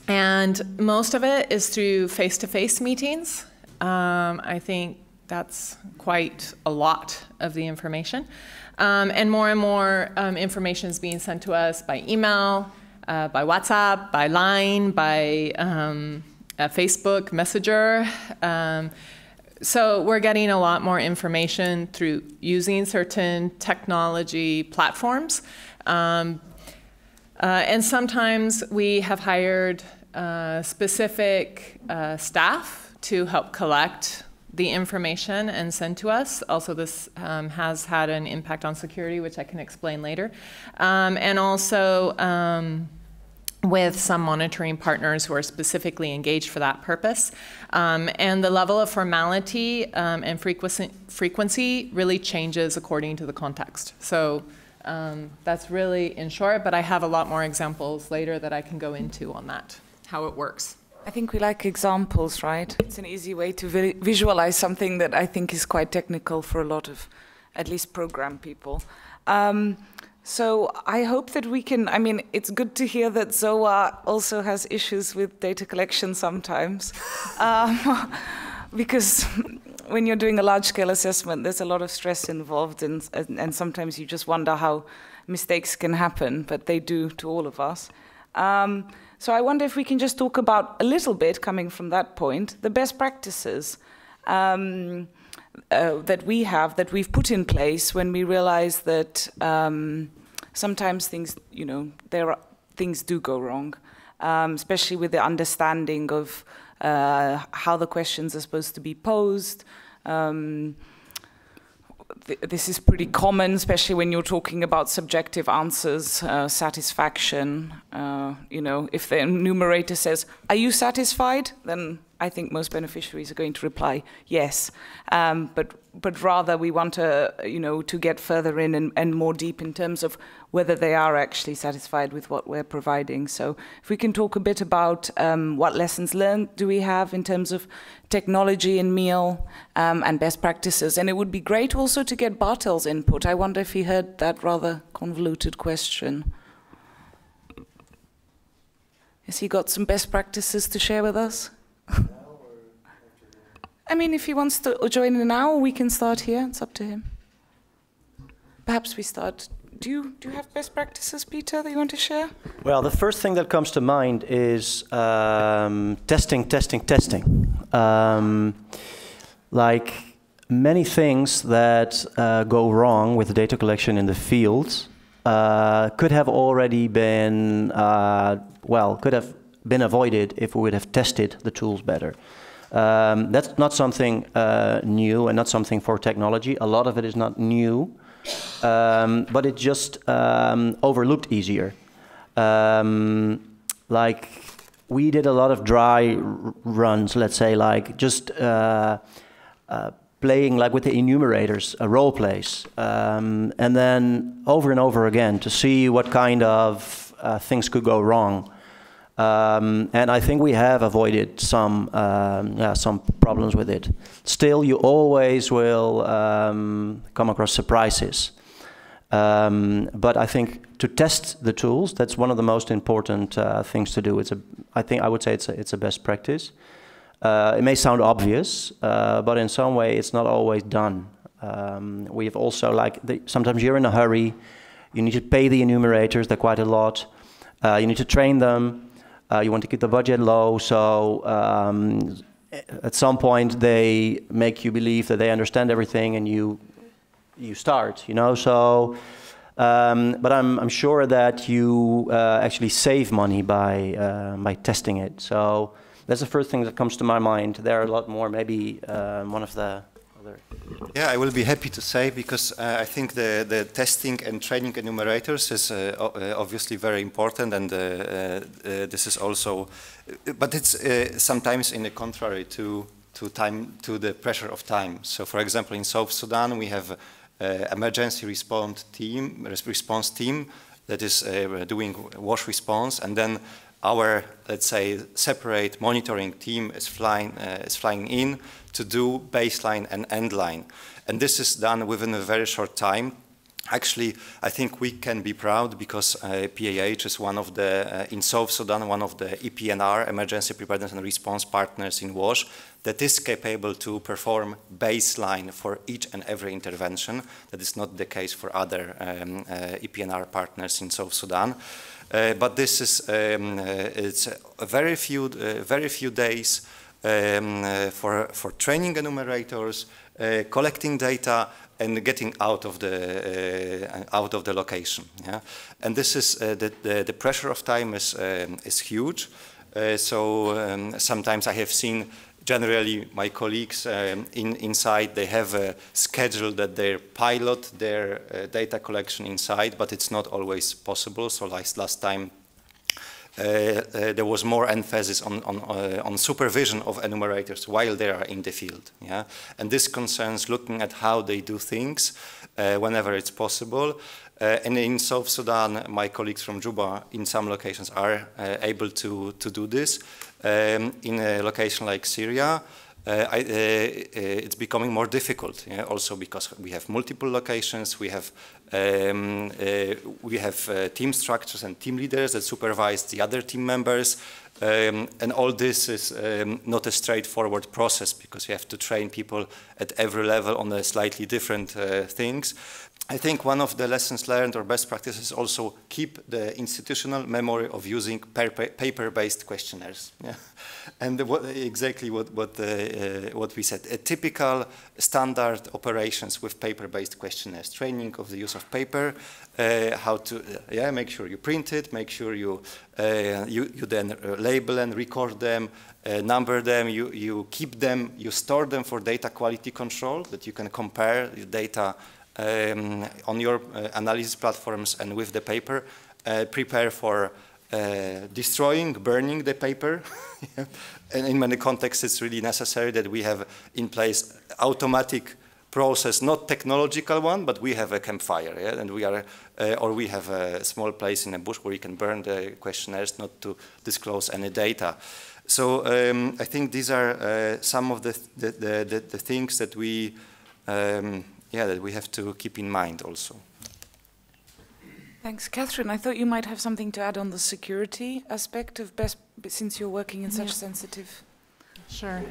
And most of it is through face-to-face meetings. I think that's quite a lot of the information. And more information is being sent to us by email, by WhatsApp, by Line, by Facebook Messenger. So we're getting a lot more information through using certain technology platforms. And sometimes we have hired specific staff to help collect the information and send to us. Also, this has had an impact on security, which I can explain later. And also with some monitoring partners who are specifically engaged for that purpose. And the level of formality and frequency really changes according to the context. So that's really in short, but I have a lot more examples later that I can go into on that, how it works. I think we like examples, right? It's an easy way to visualize something that I think is quite technical for a lot of, at least program people. So I hope that we can, I mean, it's good to hear that ZOA also has issues with data collection sometimes. Because when you're doing a large-scale assessment, there's a lot of stress involved, and sometimes you just wonder how mistakes can happen, but they do to all of us. So I wonder if we can just talk about a little bit, coming from that point, the best practices that we've put in place when we realize that sometimes things, you know, things do go wrong, especially with the understanding of how the questions are supposed to be posed. This is pretty common, especially when you're talking about subjective answers, satisfaction. You know, if the enumerator says, "Are you satisfied?" then I think most beneficiaries are going to reply yes. But rather we want to, you know, to get further in and more deep in terms of whether they are actually satisfied with what we're providing. So if we can talk a bit about what lessons learned do we have in terms of technology in meal and best practices. And it would be great also to get Bartel's input. I wonder if he heard that rather convoluted question. Has he got some best practices to share with us? I mean, if he wants to join in now, we can start here. It's up to him. Perhaps we start. Do you have best practices, Peter, that you want to share? Well, the first thing that comes to mind is testing. Like many things that go wrong with data collection in the field, could have already been, could have been avoided if we would have tested the tools better. That's not something new and not something for technology. A lot of it is not new, but it's just overlooked easier. Like, we did a lot of dry runs, let's say, like just playing like with the enumerators, role plays, and then over and over again to see what kind of things could go wrong. And I think we have avoided some problems with it. Still, you always will come across surprises. But I think to test the tools, that's one of the most important things to do. I would say it's a best practice. It may sound obvious, but in some way it's not always done. We have also, sometimes you're in a hurry, you need to pay the enumerators, they're quite a lot. You need to train them. You want to keep the budget low, so at some point they make you believe that they understand everything, and you start, you know. So, but I'm sure that you actually save money by testing it. So that's the first thing that comes to my mind. There are a lot more. Maybe one of the other. Yeah, I will be happy to say, because I think the testing and training enumerators is obviously very important, and this is also, but it's sometimes in the contrary to the pressure of time. So, for example, in South Sudan, we have emergency response team that is doing WASH response, and then our, let's say, separate monitoring team is flying in to do baseline and endline. And this is done within a very short time. Actually, I think we can be proud, because PAH is one of the, in South Sudan, one of the EPNR, Emergency Preparedness and Response Partners in WASH, that is capable to perform baseline for each and every intervention. That is not the case for other EPNR partners in South Sudan. But this is, it's a very few days for training enumerators, collecting data, and getting out of the location. Yeah? And this is the pressure of time is huge. So sometimes I have seen, generally my colleagues inside, they have a schedule that they pilot their data collection inside, but it's not always possible. So last time there was more emphasis on supervision of enumerators while they are in the field. Yeah? And this concerns looking at how they do things whenever it's possible. And in South Sudan, my colleagues from Juba in some locations are able to do this. In a location like Syria, it's becoming more difficult, yeah? Also because we have multiple locations, we have team structures and team leaders that supervise the other team members, and all this is not a straightforward process, because you have to train people at every level on a slightly different things. I think one of the lessons learned or best practices also keep the institutional memory of using paper-based questionnaires. Yeah? And exactly what we said. A typical standard operations with paper-based questionnaires, training of the use of paper, how to make sure you print it, make sure you then label and record them, number them, you keep them, you store them for data quality control, that you can compare the data on your analysis platforms and with the paper, prepare for destroying, burning the paper. And in many contexts it's really necessary that we have in place automatic process, not technological one, but we have a campfire, yeah? And we are, or we have a small place in a bush where you can burn the questionnaires not to disclose any data. So I think these are some of the things that we that we have to keep in mind also. Thanks. Katherine, I thought you might have something to add on the security aspect of best, since you're working in such sensitive... Sure.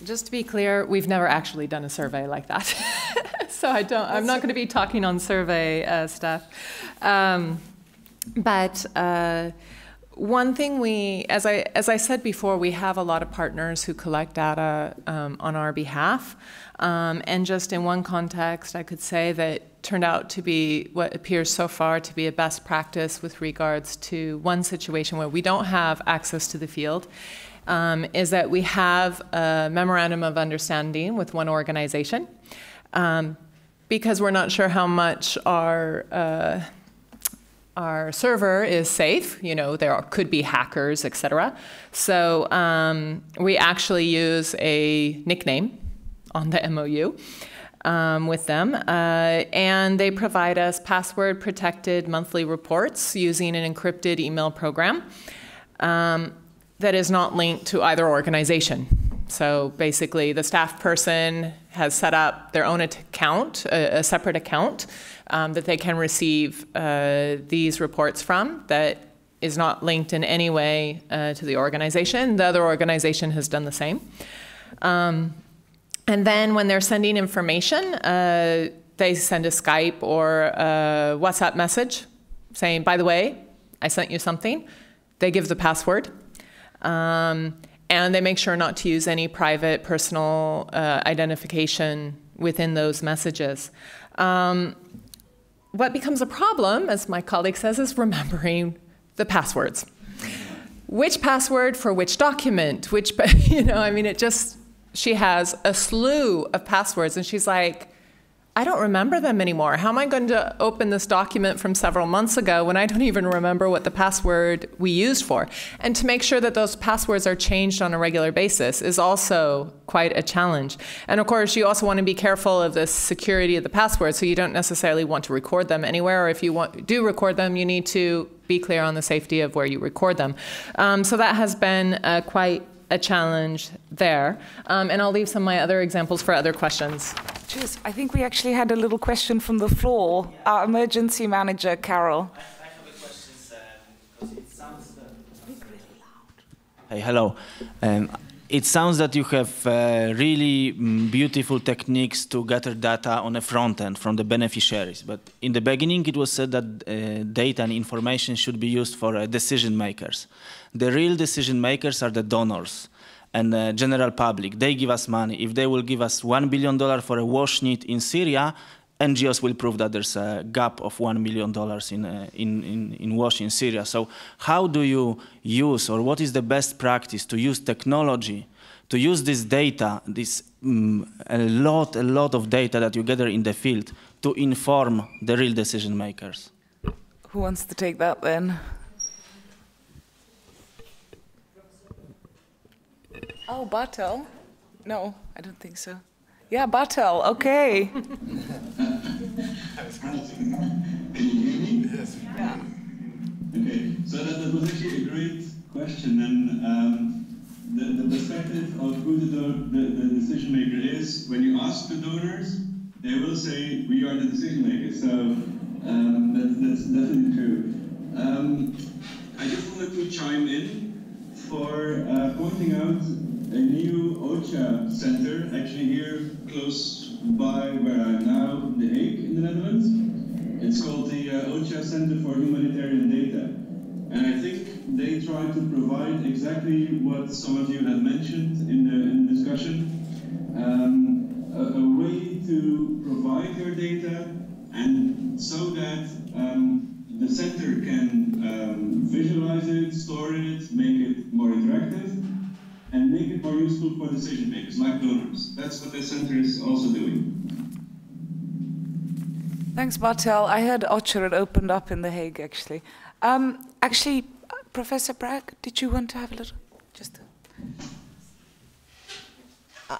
Just to be clear, we've never actually done a survey like that. So I'm not going to be talking on survey stuff. But One thing as I said before, we have a lot of partners who collect data on our behalf. And just in one context, I could say that turned out to be what appears so far to be a best practice with regards to one situation where we don't have access to the field, is that we have a memorandum of understanding with one organization, because we're not sure how much our server is safe. You know, there could be hackers, etc. So we actually use a nickname on the MOU with them, and they provide us password-protected monthly reports using an encrypted email program that is not linked to either organization. So basically, the staff person has set up their own account, a separate account, that they can receive these reports from that is not linked in any way to the organization. The other organization has done the same. And then when they're sending information, they send a Skype or a WhatsApp message saying, by the way, I sent you something. They give the password. And they make sure not to use any private personal identification within those messages. What becomes a problem, as my colleague says, is remembering the passwords. Which password for which document? Which, you know, I mean, she has a slew of passwords, and she's like, I don't remember them anymore. How am I going to open this document from several months ago when I don't even remember what the password we used for? And to make sure that those passwords are changed on a regular basis is also quite a challenge. And of course, you also want to be careful of the security of the passwords, so you don't necessarily want to record them anywhere, or if you do record them, you need to be clear on the safety of where you record them. So that has been quite a challenge there. And I'll leave some of my other examples for other questions. Cheers. I think we actually had a little question from the floor. Our emergency manager, Carol. I have a question because it sounds really loud. Hey, hello. It sounds that you have really beautiful techniques to gather data on the front end from the beneficiaries. But in the beginning, it was said that data and information should be used for decision makers. The real decision makers are the donors and the general public. They give us money. If they will give us $1 billion for a wash need in Syria, NGOs will prove that there's a gap of $1 million in wash in Syria. So how do you use, or what is the best practice to use technology, to use this data, a lot of data that you gather in the field to inform the real decision makers? Who wants to take that then? Oh, Bartel? No, I don't think so. Yeah, Bartel, okay. Can you hear me? Yes. Yeah. Okay, so that was actually a great question, and the perspective of who the decision maker is, when you ask the donors, they will say, we are the decision makers, so that's definitely true. I just wanted to chime in for pointing out a new OCHA center, actually here close by where I'm now, in The Hague, in the Netherlands. It's called the OCHA Center for Humanitarian Data. And I think they try to provide exactly what some of you have mentioned in the discussion, a way to provide your data, and so that the center can visualize it, store it, make it more interactive, and make it more useful for decision makers, like donors. That's what the center is also doing. Thanks, Bartel. I heard OCHA had opened up in The Hague, actually. Actually, Professor Bragg, did you want to have a little?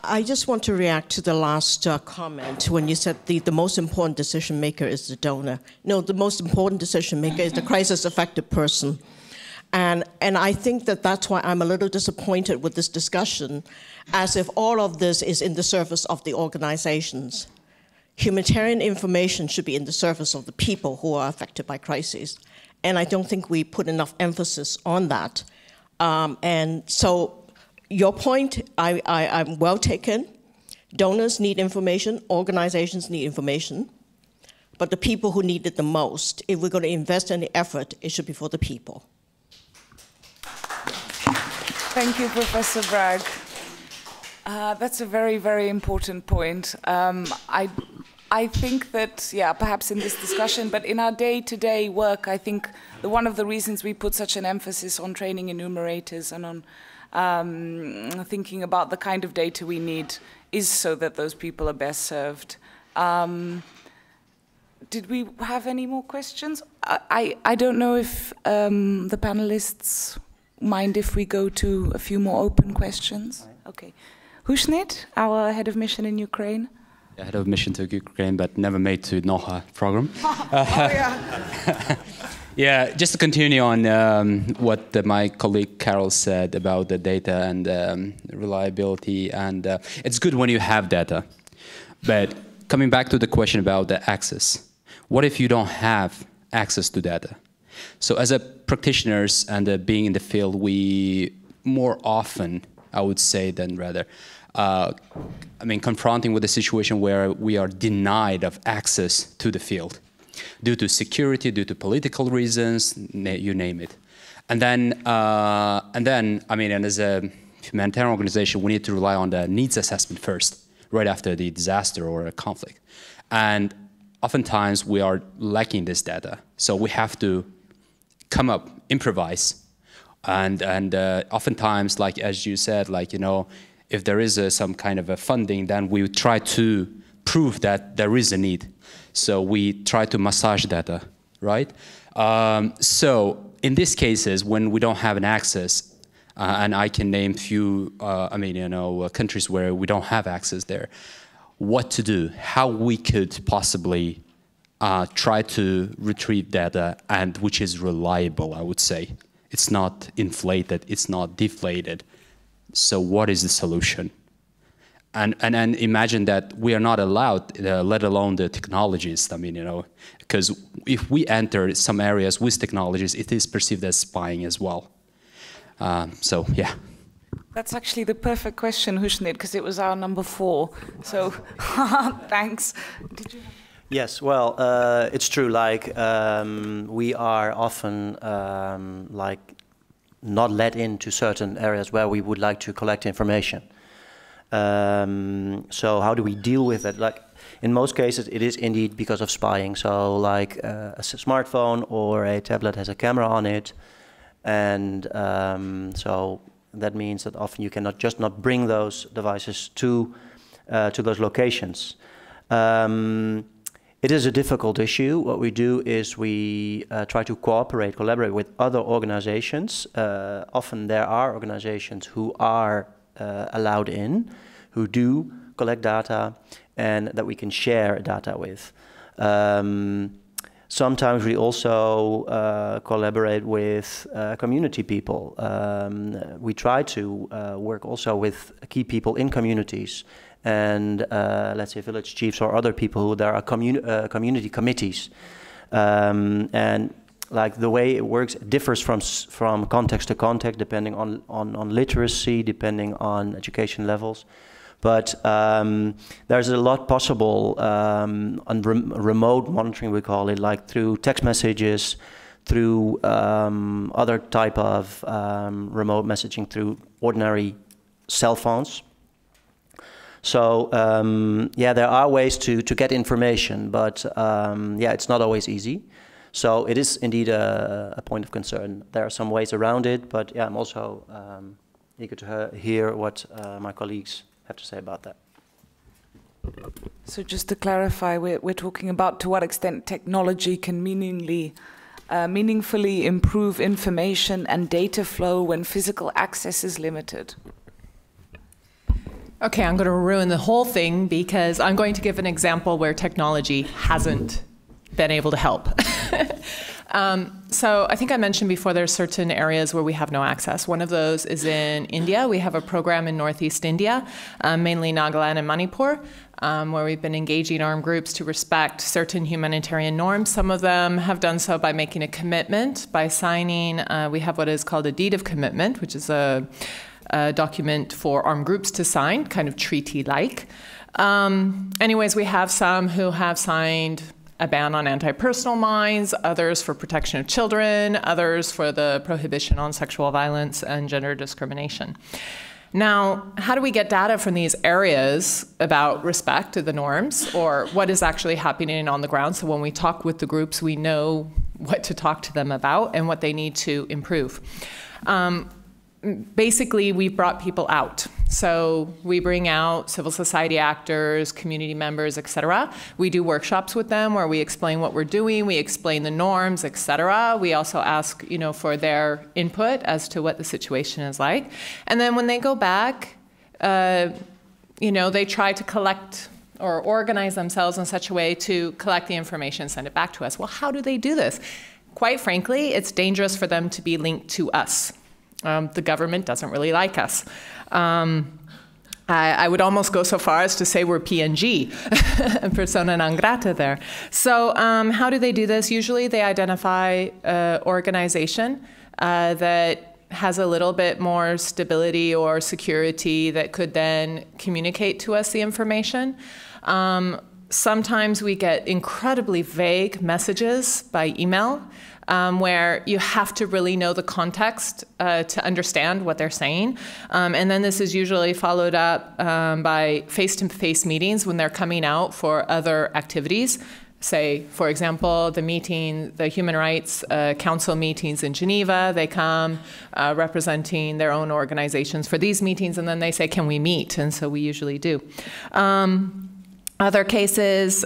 I just want to react to the last comment when you said the most important decision maker is the donor. No, the most important decision maker is the crisis-affected person. And I think that's why I'm a little disappointed with this discussion, as if all of this is in the service of the organizations. Humanitarian information should be in the service of the people who are affected by crises. And I don't think we put enough emphasis on that. And so your point, I'm well taken. Donors need information, organizations need information. But the people who need it the most, if we're going to invest any effort, it should be for the people. Thank you, Professor Bragg. That's a very, very important point. I think that, yeah, perhaps in this discussion, but in our day-to-day work, I think one of the reasons we put such an emphasis on training enumerators and on thinking about the kind of data we need is so that those people are best served. Did we have any more questions? I don't know if the panelists mind if we go to a few more open questions. Okay. Hushnit, our head of mission in Ukraine. Yeah, head of mission to Ukraine, but never made to NOHA program. Yeah. Yeah, just to continue on what my colleague Carol said about the data and reliability, and it's good when you have data. But coming back to the question about the access, what if you don't have access to data? So as a practitioners and being in the field, we more often, I would say, than rather, I mean, confronting with a situation where we are denied of access to the field due to security, due to political reasons, you name it. And then, I mean, and as a humanitarian organization, we need to rely on the needs assessment first, right after the disaster or a conflict. And oftentimes we are lacking this data, so we have to come up, improvise, and oftentimes, like as you said, like, you know, if there is some kind of a funding, then we try to prove that there is a need. So we try to massage data, right? So in these cases, when we don't have an access, and I can name few, I mean, you know, countries where we don't have access there, what to do, how we could possibly try to retrieve data, and which is reliable, I would say. It's not inflated, it's not deflated. So what is the solution? And imagine that we are not allowed, let alone the technologies. I mean, you know, because if we enter some areas with technologies, it is perceived as spying as well. So, yeah. That's actually the perfect question, Hushnit, because it was our number 4. So, thanks. Did you? Yes, well, it's true. Like, we are often, like, not let into certain areas where we would like to collect information. So how do we deal with it? Like, in most cases, it is indeed because of spying. So, like, a smartphone or a tablet has a camera on it, and so that means that often you cannot just not bring those devices to those locations. It is a difficult issue. What we do is we try to collaborate with other organizations. Often there are organizations who are allowed in, who do collect data, and that we can share data with. Sometimes we also collaborate with community people. We try to work also with key people in communities, and let's say village chiefs or other people who there are community committees. And like the way it works differs from context to context, depending on literacy, depending on education levels. But there's a lot possible on remote monitoring, we call it, like through text messages, through other type of remote messaging, through ordinary cell phones. So yeah, there are ways to get information, but yeah, it's not always easy. So it is indeed a point of concern. There are some ways around it, but yeah, I'm also eager to hear what my colleagues have to say about that. So just to clarify, we're talking about to what extent technology can meaningfully improve information and data flow when physical access is limited. Okay, I'm going to ruin the whole thing because I'm going to give an example where technology hasn't been able to help. So I think I mentioned before there are certain areas where we have no access. One of those is in India. We have a program in Northeast India, mainly Nagaland and Manipur, where we've been engaging armed groups to respect certain humanitarian norms. Some of them have done so by making a commitment, by signing. We have what is called a deed of commitment, which is a document for armed groups to sign, kind of treaty-like. Anyways, we have some who have signed a ban on anti-personal mines, others for protection of children, others for the prohibition on sexual violence and gender discrimination. Now, how do we get data from these areas about respect to the norms, or what is actually happening on the ground? So when we talk with the groups, we know what to talk to them about and what they need to improve. Basically, we've brought people out. So we bring out civil society actors, community members, et cetera. We do workshops with them where we explain what we're doing, we explain the norms, et cetera. We also ask, for their input as to what the situation is like. And then when they go back, they try to collect or organize themselves in such a way to collect the information and send it back to us. Well, how do they do this? Quite frankly, it's dangerous for them to be linked to us. The government doesn't really like us. I would almost go so far as to say we're PNG, persona non grata there. So how do they do this? Usually they identify an organization that has a little bit more stability or security that could then communicate to us the information. Sometimes we get incredibly vague messages by email, where you have to really know the context to understand what they're saying. And then this is usually followed up by face-to-face meetings when they're coming out for other activities. Say, for example, the Human Rights Council meetings in Geneva. They come representing their own organizations for these meetings, and then they say, can we meet? And so we usually do. Other cases,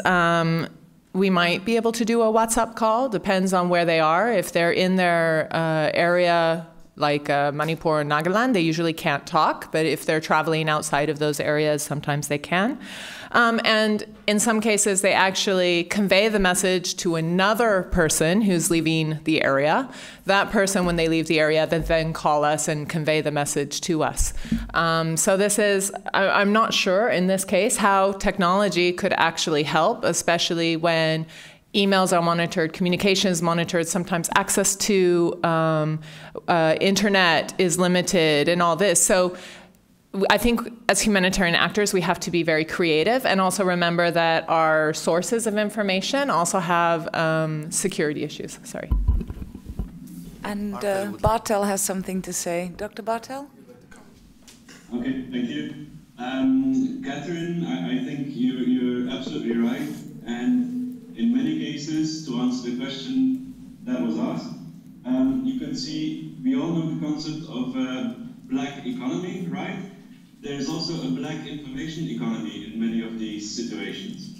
we might be able to do a WhatsApp call, depends on where they are. If they're in their area, like Manipur or Nagaland, they usually can't talk, but if they're traveling outside of those areas, sometimes they can. And in some cases, they actually convey the message to another person who's leaving the area. That person, when they leave the area, then call us and convey the message to us. So this is, I'm not sure in this case how technology could actually help, especially when emails are monitored, communication is monitored, sometimes access to internet is limited and all this. So I think as humanitarian actors, we have to be very creative and also remember that our sources of information also have security issues. Sorry. And Bartel has something to say. Dr. Bartel? Okay, thank you. Catherine, I think you're absolutely right. And in many cases, to answer the question that was asked, you can see, we all know the concept of black economy, right? There's also a black information economy in many of these situations.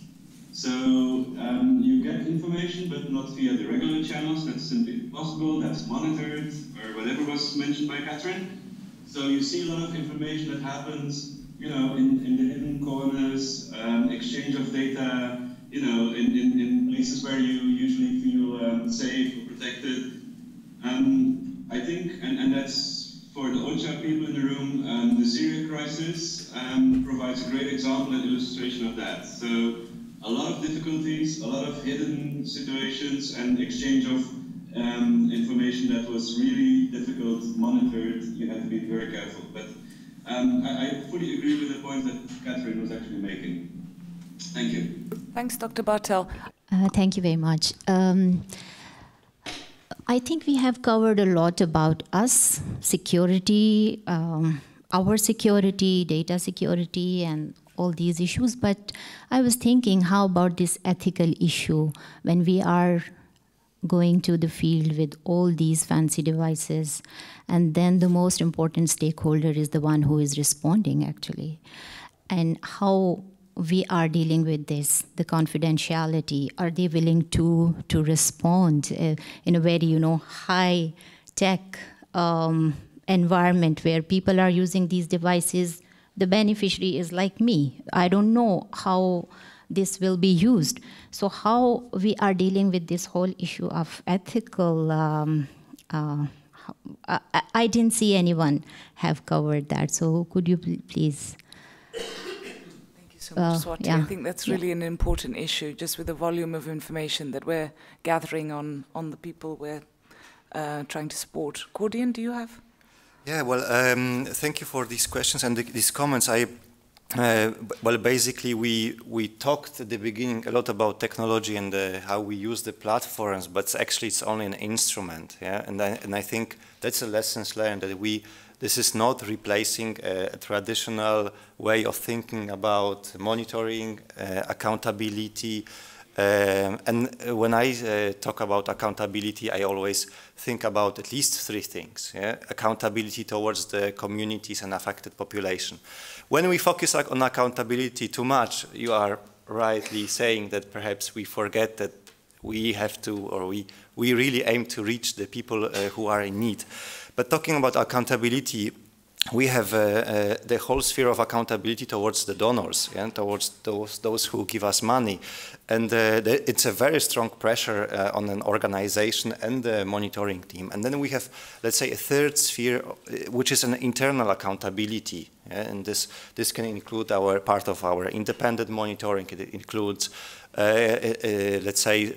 So you get information, but not via the regular channels. That's simply impossible. That's monitored, or whatever was mentioned by Katherine. So you see a lot of information that happens, in the hidden corners, exchange of data, in places where you usually feel safe or protected. I think, and that's for the OCHA people in the room, the Syria crisis provides a great example and illustration of that. So a lot of difficulties, a lot of hidden situations, and exchange of information that was really difficult, monitored. You have to be very careful. But I fully agree with the point that Katherine was actually making. Thank you. Thanks, Dr. Bartel. Thank you very much. I think we have covered a lot about us, security, our security, data security, and all these issues. But I was thinking, how about this ethical issue when we are going to the field with all these fancy devices, and then the most important stakeholder is the one who is responding, actually, and how we are dealing with this, the confidentiality. Are they willing to respond in a very, high-tech environment where people are using these devices? The beneficiary is like me. I don't know how this will be used. So how we are dealing with this whole issue of ethical, I didn't see anyone have covered that. So could you please? So much, Swati. I think that's really an important issue, just with the volume of information that we're gathering on the people we're trying to support. Kordian, do you have? Yeah, well, thank you for these questions and these comments. Well, basically, we talked at the beginning a lot about technology and how we use the platforms, but actually it's only an instrument. Yeah, and I think that's a lessons learned, that this is not replacing a traditional way of thinking about monitoring, accountability. And when I talk about accountability, I always think about at least 3 things. Yeah? Accountability towards the communities and affected population. When we focus on accountability too much, you are rightly saying that perhaps we forget that we have to, or we really aim to reach the people who are in need. But talking about accountability, we have the whole sphere of accountability towards the donors, yeah, towards those who give us money. And it's a very strong pressure on an organization and the monitoring team. And then we have, let's say, a third sphere, which is an internal accountability. Yeah? And this can include part of our independent monitoring. It includes, let's say,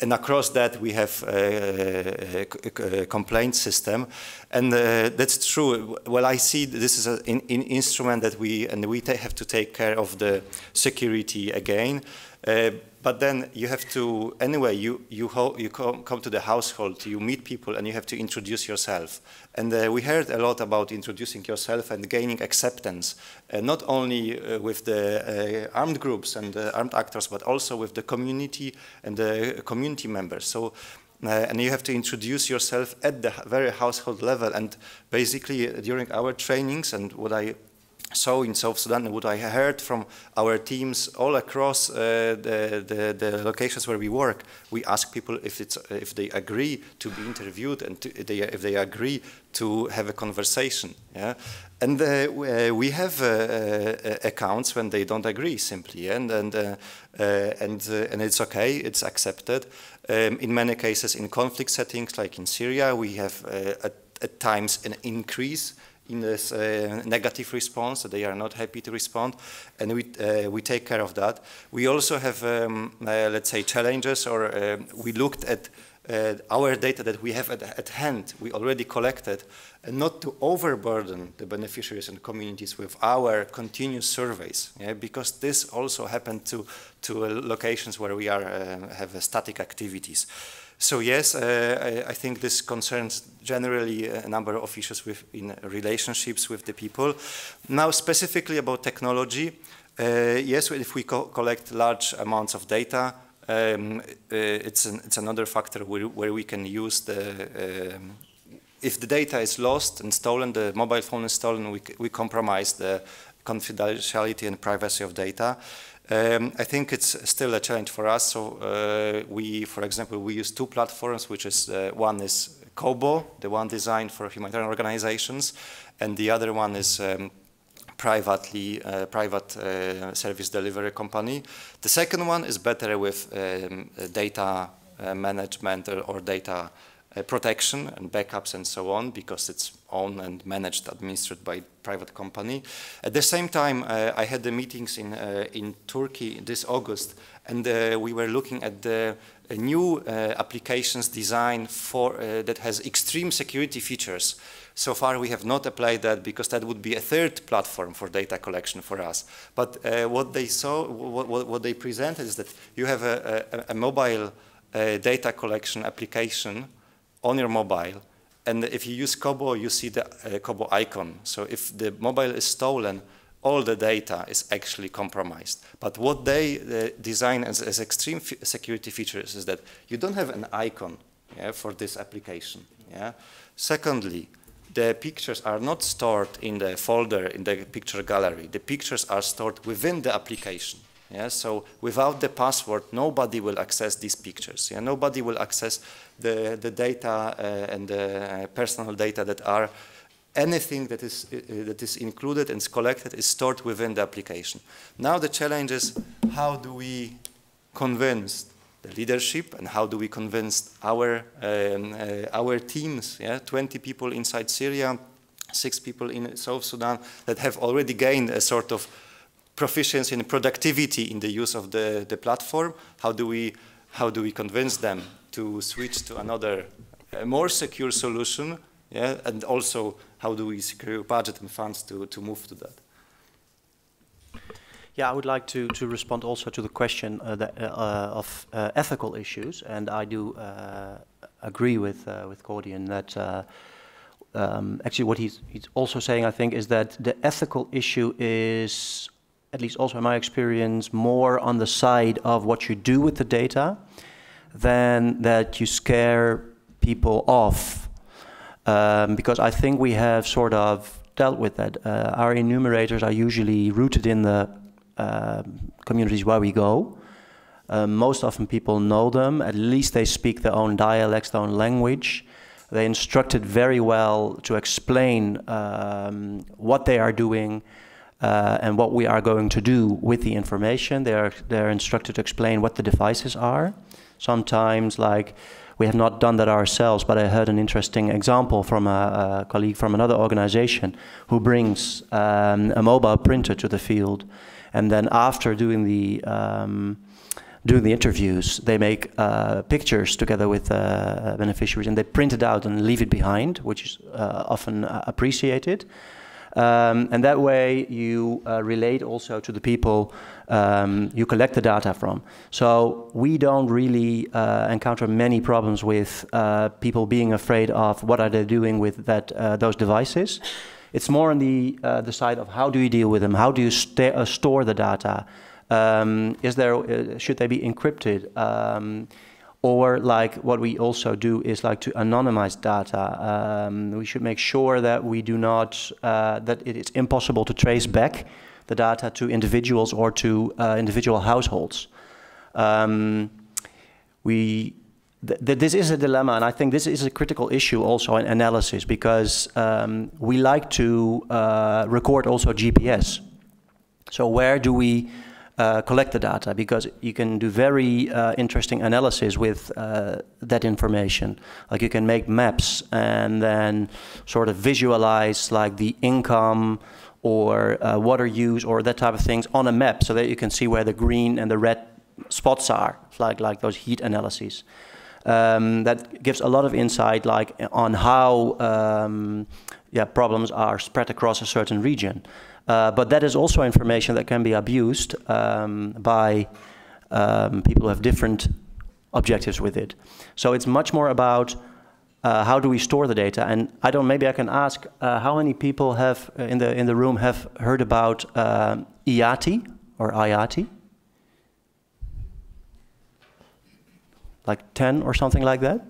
and across that we have a complaint system, and that's true. Well, I see this is an instrument that we have to take care of the security again. But then you have to, anyway, you come to the household, you meet people, and you have to introduce yourself. And we heard a lot about introducing yourself and gaining acceptance, not only with the armed groups and armed actors, but also with the community and the community members. So, and you have to introduce yourself at the very household level. And basically, during our trainings and what I saw in South Sudan and what I heard from our teams all across the locations where we work, we ask people if they agree to be interviewed and if they agree to have a conversation. Yeah? And we have accounts when they don't agree simply, and it's okay, it's accepted. In many cases, in conflict settings like in Syria, we have at times an increase in this negative response, so they are not happy to respond, and we take care of that. We also have, let's say, challenges, or we looked at our data that we have at hand, we already collected, and not to overburden the beneficiaries and communities with our continuous surveys, yeah, because this also happened to locations where we have static activities. So yes, I think this concerns generally a number of issues in relationships with the people. Now, specifically about technology, yes, if we collect large amounts of data, it's another factor where we can use if the data is lost and stolen, the mobile phone is stolen, we compromise the confidentiality and privacy of data. I think it's still a challenge for us. So for example, we use 2 platforms, which is one is Kobo, the one designed for humanitarian organizations, and the other one is private service delivery company. The second one is better with data management or data protection and backups and so on, because it's owned and managed, administered by private company. At the same time, I had the meetings in Turkey this August, and we were looking at the new applications designed for that has extreme security features. So far, we have not applied that because that would be a third platform for data collection for us. But what they saw, what they presented is that you have a mobile data collection application on your mobile, and if you use Kobo, you see the Kobo icon. So if the mobile is stolen, all the data is actually compromised. But what they design as extreme security features is that you don't have an icon, yeah, for this application. Yeah? Secondly, the pictures are not stored in the folder in the picture gallery. The pictures are stored within the application. Yeah, so without the password, nobody will access these pictures. Yeah, nobody will access the data and the personal data that are anything that is included and is collected is stored within the application. Now the challenge is, how do we convince the leadership and how do we convince our teams? Yeah, 20 people inside Syria, 6 people in South Sudan that have already gained a sort of proficiency and productivity in the use of the platform. How do we convince them to switch to another more secure solution? Yeah, and also how do we secure budget and funds to move to that? Yeah, I would like to respond also to the question of ethical issues, and I do agree with Kordian that actually what he's also saying, I think, is that the ethical issue is, at least also in my experience, more on the side of what you do with the data than that you scare people off, because I think we have sort of dealt with that. Our enumerators are usually rooted in the communities where we go. Most often people know them, at least they speak their own dialects, their own language. They're instructed very well to explain what they are doing and what we are going to do with the information. They're instructed to explain what the devices are. Sometimes, like, we have not done that ourselves, but I heard an interesting example from a colleague from another organization who brings a mobile printer to the field, and then after doing the interviews, they make pictures together with beneficiaries, and they print it out and leave it behind, which is often appreciated. And that way you relate also to the people you collect the data from. So we don't really encounter many problems with people being afraid of what are they doing with those devices. It's more on the side of how do you deal with them, how do you store the data, should they be encrypted, or like what we also do is like to anonymize data. We should make sure that we do not, that it is impossible to trace back the data to individuals or to individual households. This is a dilemma, and I think this is a critical issue also in analysis, because we like to record also GPS. So where do we collect the data? Because you can do very interesting analysis with that information. Like you can make maps and then sort of visualize like the income or water use or that type of things on a map, so that you can see where the green and the red spots are, like those heat analyses. That gives a lot of insight, like on how problems are spread across a certain region. But that is also information that can be abused by people who have different objectives with it. So it's much more about how do we store the data. And I don't. Maybe I can ask how many people have in the room have heard about IATI or IATI? Like 10 or something like that.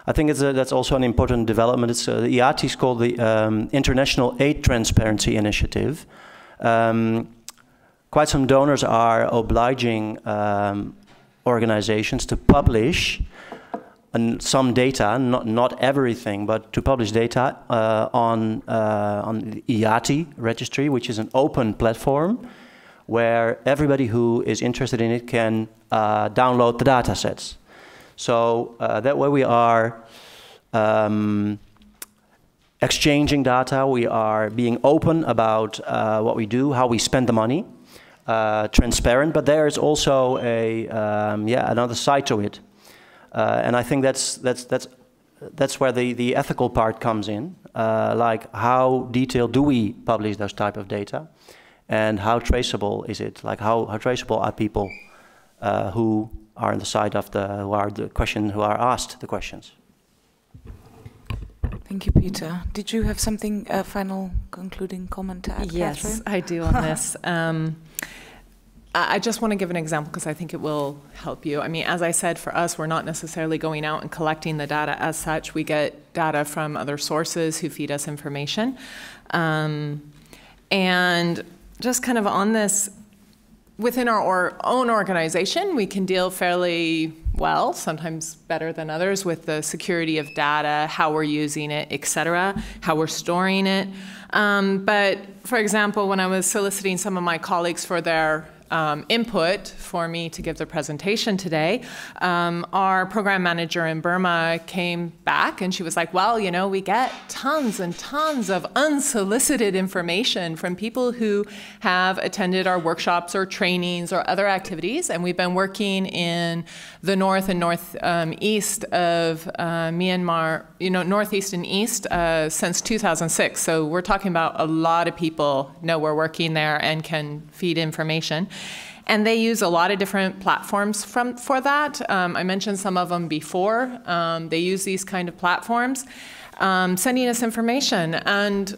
I think that's also an important development. It's the IATI is called the International Aid Transparency Initiative. Quite some donors are obliging organizations to publish some data, not everything, but to publish data on the IATI registry, which is an open platform where everybody who is interested in it can download the data sets. So that way we are exchanging data, we are being open about what we do, how we spend the money, transparent, but there is also another side to it. And I think that's where the ethical part comes in, like how detailed do we publish those type of data, and how traceable is it? Like how traceable are people who are on the side of who are asked the questions. Thank you, Peter. Did you have something, a final concluding comment to add, Yes, Katherine? I do on this. I just want to give an example because I think it will help you. I mean, as I said, for us, we're not necessarily going out and collecting the data as such. We get data from other sources who feed us information. And just kind of on this, within our own organization, we can deal fairly well, sometimes better than others, with the security of data, how we're using it, et cetera, how we're storing it. But for example, when I was soliciting some of my colleagues for their input for me to give the presentation today, our program manager in Burma came back and she was like, well, you know, we get tons and tons of unsolicited information from people who have attended our workshops or trainings or other activities, and we've been working in the north and northeast of Myanmar, you know, northeast and east since 2006. So we're talking about a lot of people know we're working there and can feed information. And they use a lot of different platforms for that. I mentioned some of them before. They use these kind of platforms, sending us information. And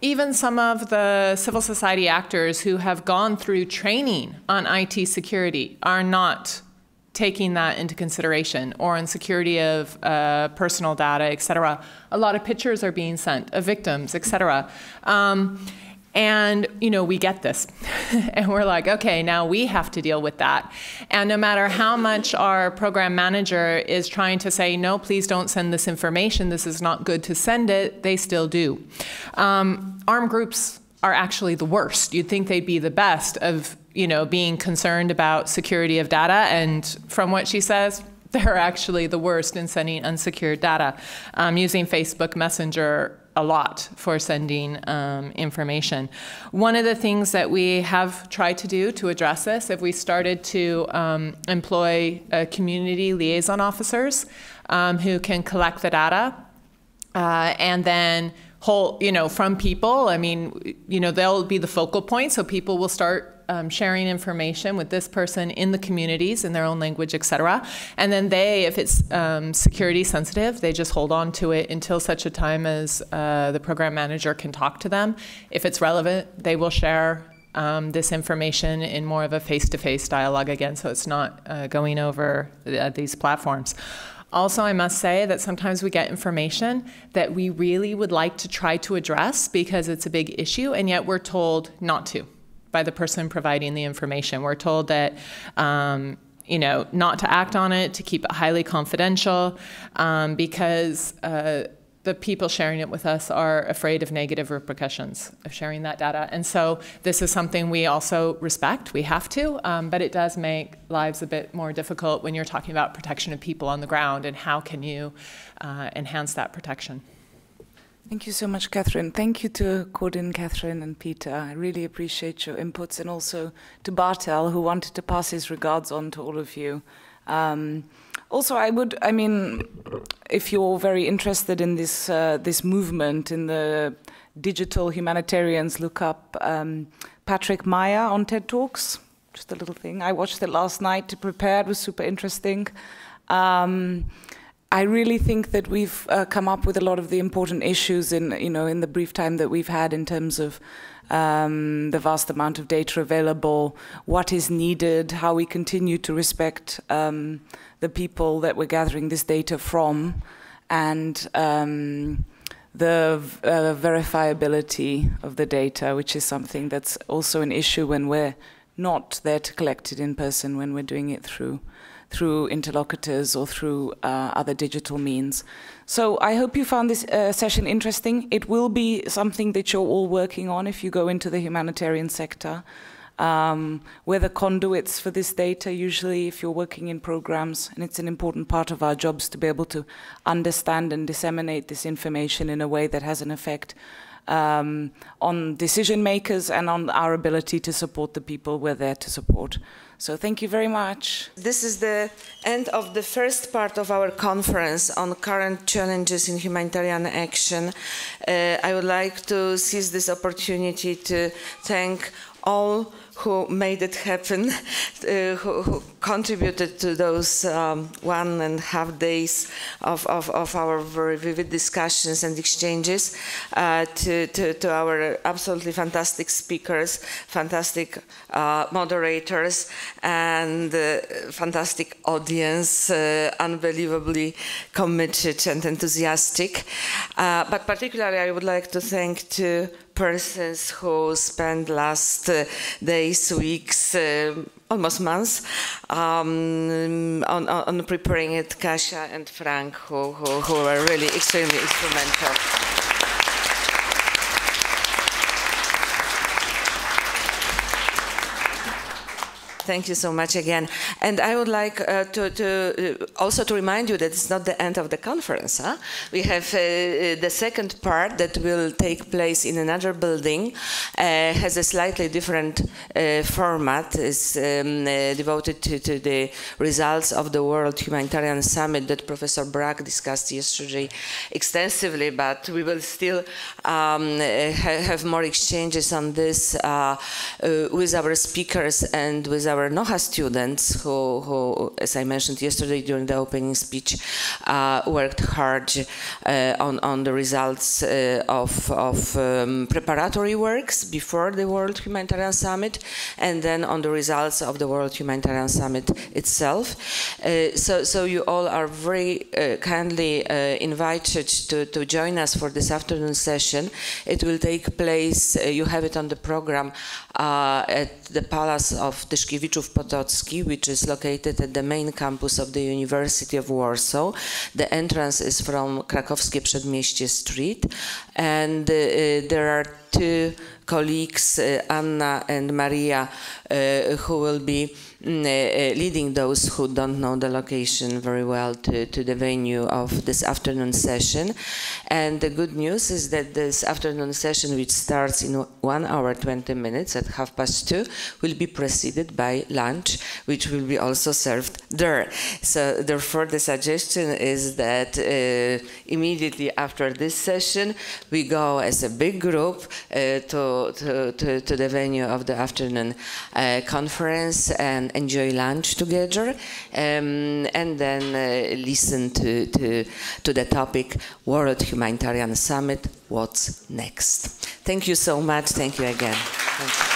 even some of the civil society actors who have gone through training on IT security are not taking that into consideration, or in security of personal data, et cetera. A lot of pictures are being sent of victims, et cetera. And, you know, we get this. And we're like, okay, now we have to deal with that. And no matter how much our program manager is trying to say, no, please don't send this information, this is not good to send it, they still do. Armed groups are actually the worst. You'd think they'd be the best of, you know, being concerned about security of data. And from what she says, they're actually the worst in sending unsecured data, using Facebook Messenger a lot for sending information. One of the things that we have tried to do to address this, if we started to employ community liaison officers who can collect the data and then you know, from people, I mean, you know, they'll be the focal point, so people will start sharing information with this person in the communities in their own language, et cetera. And then they, if it's security sensitive, they just hold on to it until such a time as the program manager can talk to them. If it's relevant, they will share this information in more of a face-to-face dialogue again, so it's not going over these platforms. Also, I must say that sometimes we get information that we really would like to try to address because it's a big issue, and yet we're told not to by the person providing the information. We're told that, you know, not to act on it, to keep it highly confidential, because the people sharing it with us are afraid of negative repercussions of sharing that data. And so this is something we also respect. We have to, but it does make lives a bit more difficult when you're talking about protection of people on the ground and how can you enhance that protection. Thank you so much, Katherine. Thank you to Kordian, Katherine, and Peter. I really appreciate your inputs, and also to Bartel, who wanted to pass his regards on to all of you. Also, I mean, if you're very interested in this this movement, in the digital humanitarians, look up Patrick Meyer on TED Talks. Just a little thing. I watched it last night to prepare. It was super interesting. I really think that we've come up with a lot of the important issues in, you know, in the brief time that we've had in terms of the vast amount of data available, what is needed, how we continue to respect the people that we're gathering this data from, and the verifiability of the data, which is something that's also an issue when we're not there to collect it in person, when we're doing it through interlocutors or through other digital means. So I hope you found this session interesting. It will be something that you're all working on if you go into the humanitarian sector. We're the conduits for this data, usually, if you're working in programs, and it's an important part of our jobs to be able to understand and disseminate this information in a way that has an effect on decision makers and on our ability to support the people we're there to support. So thank you very much. This is the end of the first part of our conference on current challenges in humanitarian action. I would like to seize this opportunity to thank all who made it happen, who contributed to those 1.5 days of our very vivid discussions and exchanges, to our absolutely fantastic speakers, fantastic moderators, and fantastic audience, unbelievably committed and enthusiastic. But particularly I would like to thank two persons who spent last days, weeks, almost months on preparing it, Kasia and Frank, who were really extremely instrumental. Thank you so much again. And I would like also to remind you that it's not the end of the conference. Huh? We have the second part that will take place in another building, has a slightly different format. It's devoted to the results of the World Humanitarian Summit that Professor Bragg discussed yesterday extensively, but we will still have more exchanges on this with our speakers and with our NOHA students who, as I mentioned yesterday during the opening speech, worked hard on the results of preparatory works before the World Humanitarian Summit, and then on the results of the World Humanitarian Summit itself. So you all are very kindly invited to join us for this afternoon session. It will take place, you have it on the program, at the Palace of Tyszkiewiczów Potocki, which is located at the main campus of the University of Warsaw. The entrance is from Krakowskie Przedmieście Street, and there are two colleagues, Anna and Maria, who will be leading those who don't know the location very well to the venue of this afternoon session. And the good news is that this afternoon session, which starts in 1 hour 20 minutes at 2:30, will be preceded by lunch, which will be also served there. So therefore the suggestion is that immediately after this session, we go as a big group to the venue of the afternoon conference and enjoy lunch together, and then listen to the topic World Humanitarian Summit, what's next. Thank you so much. Thank you again. Thank you.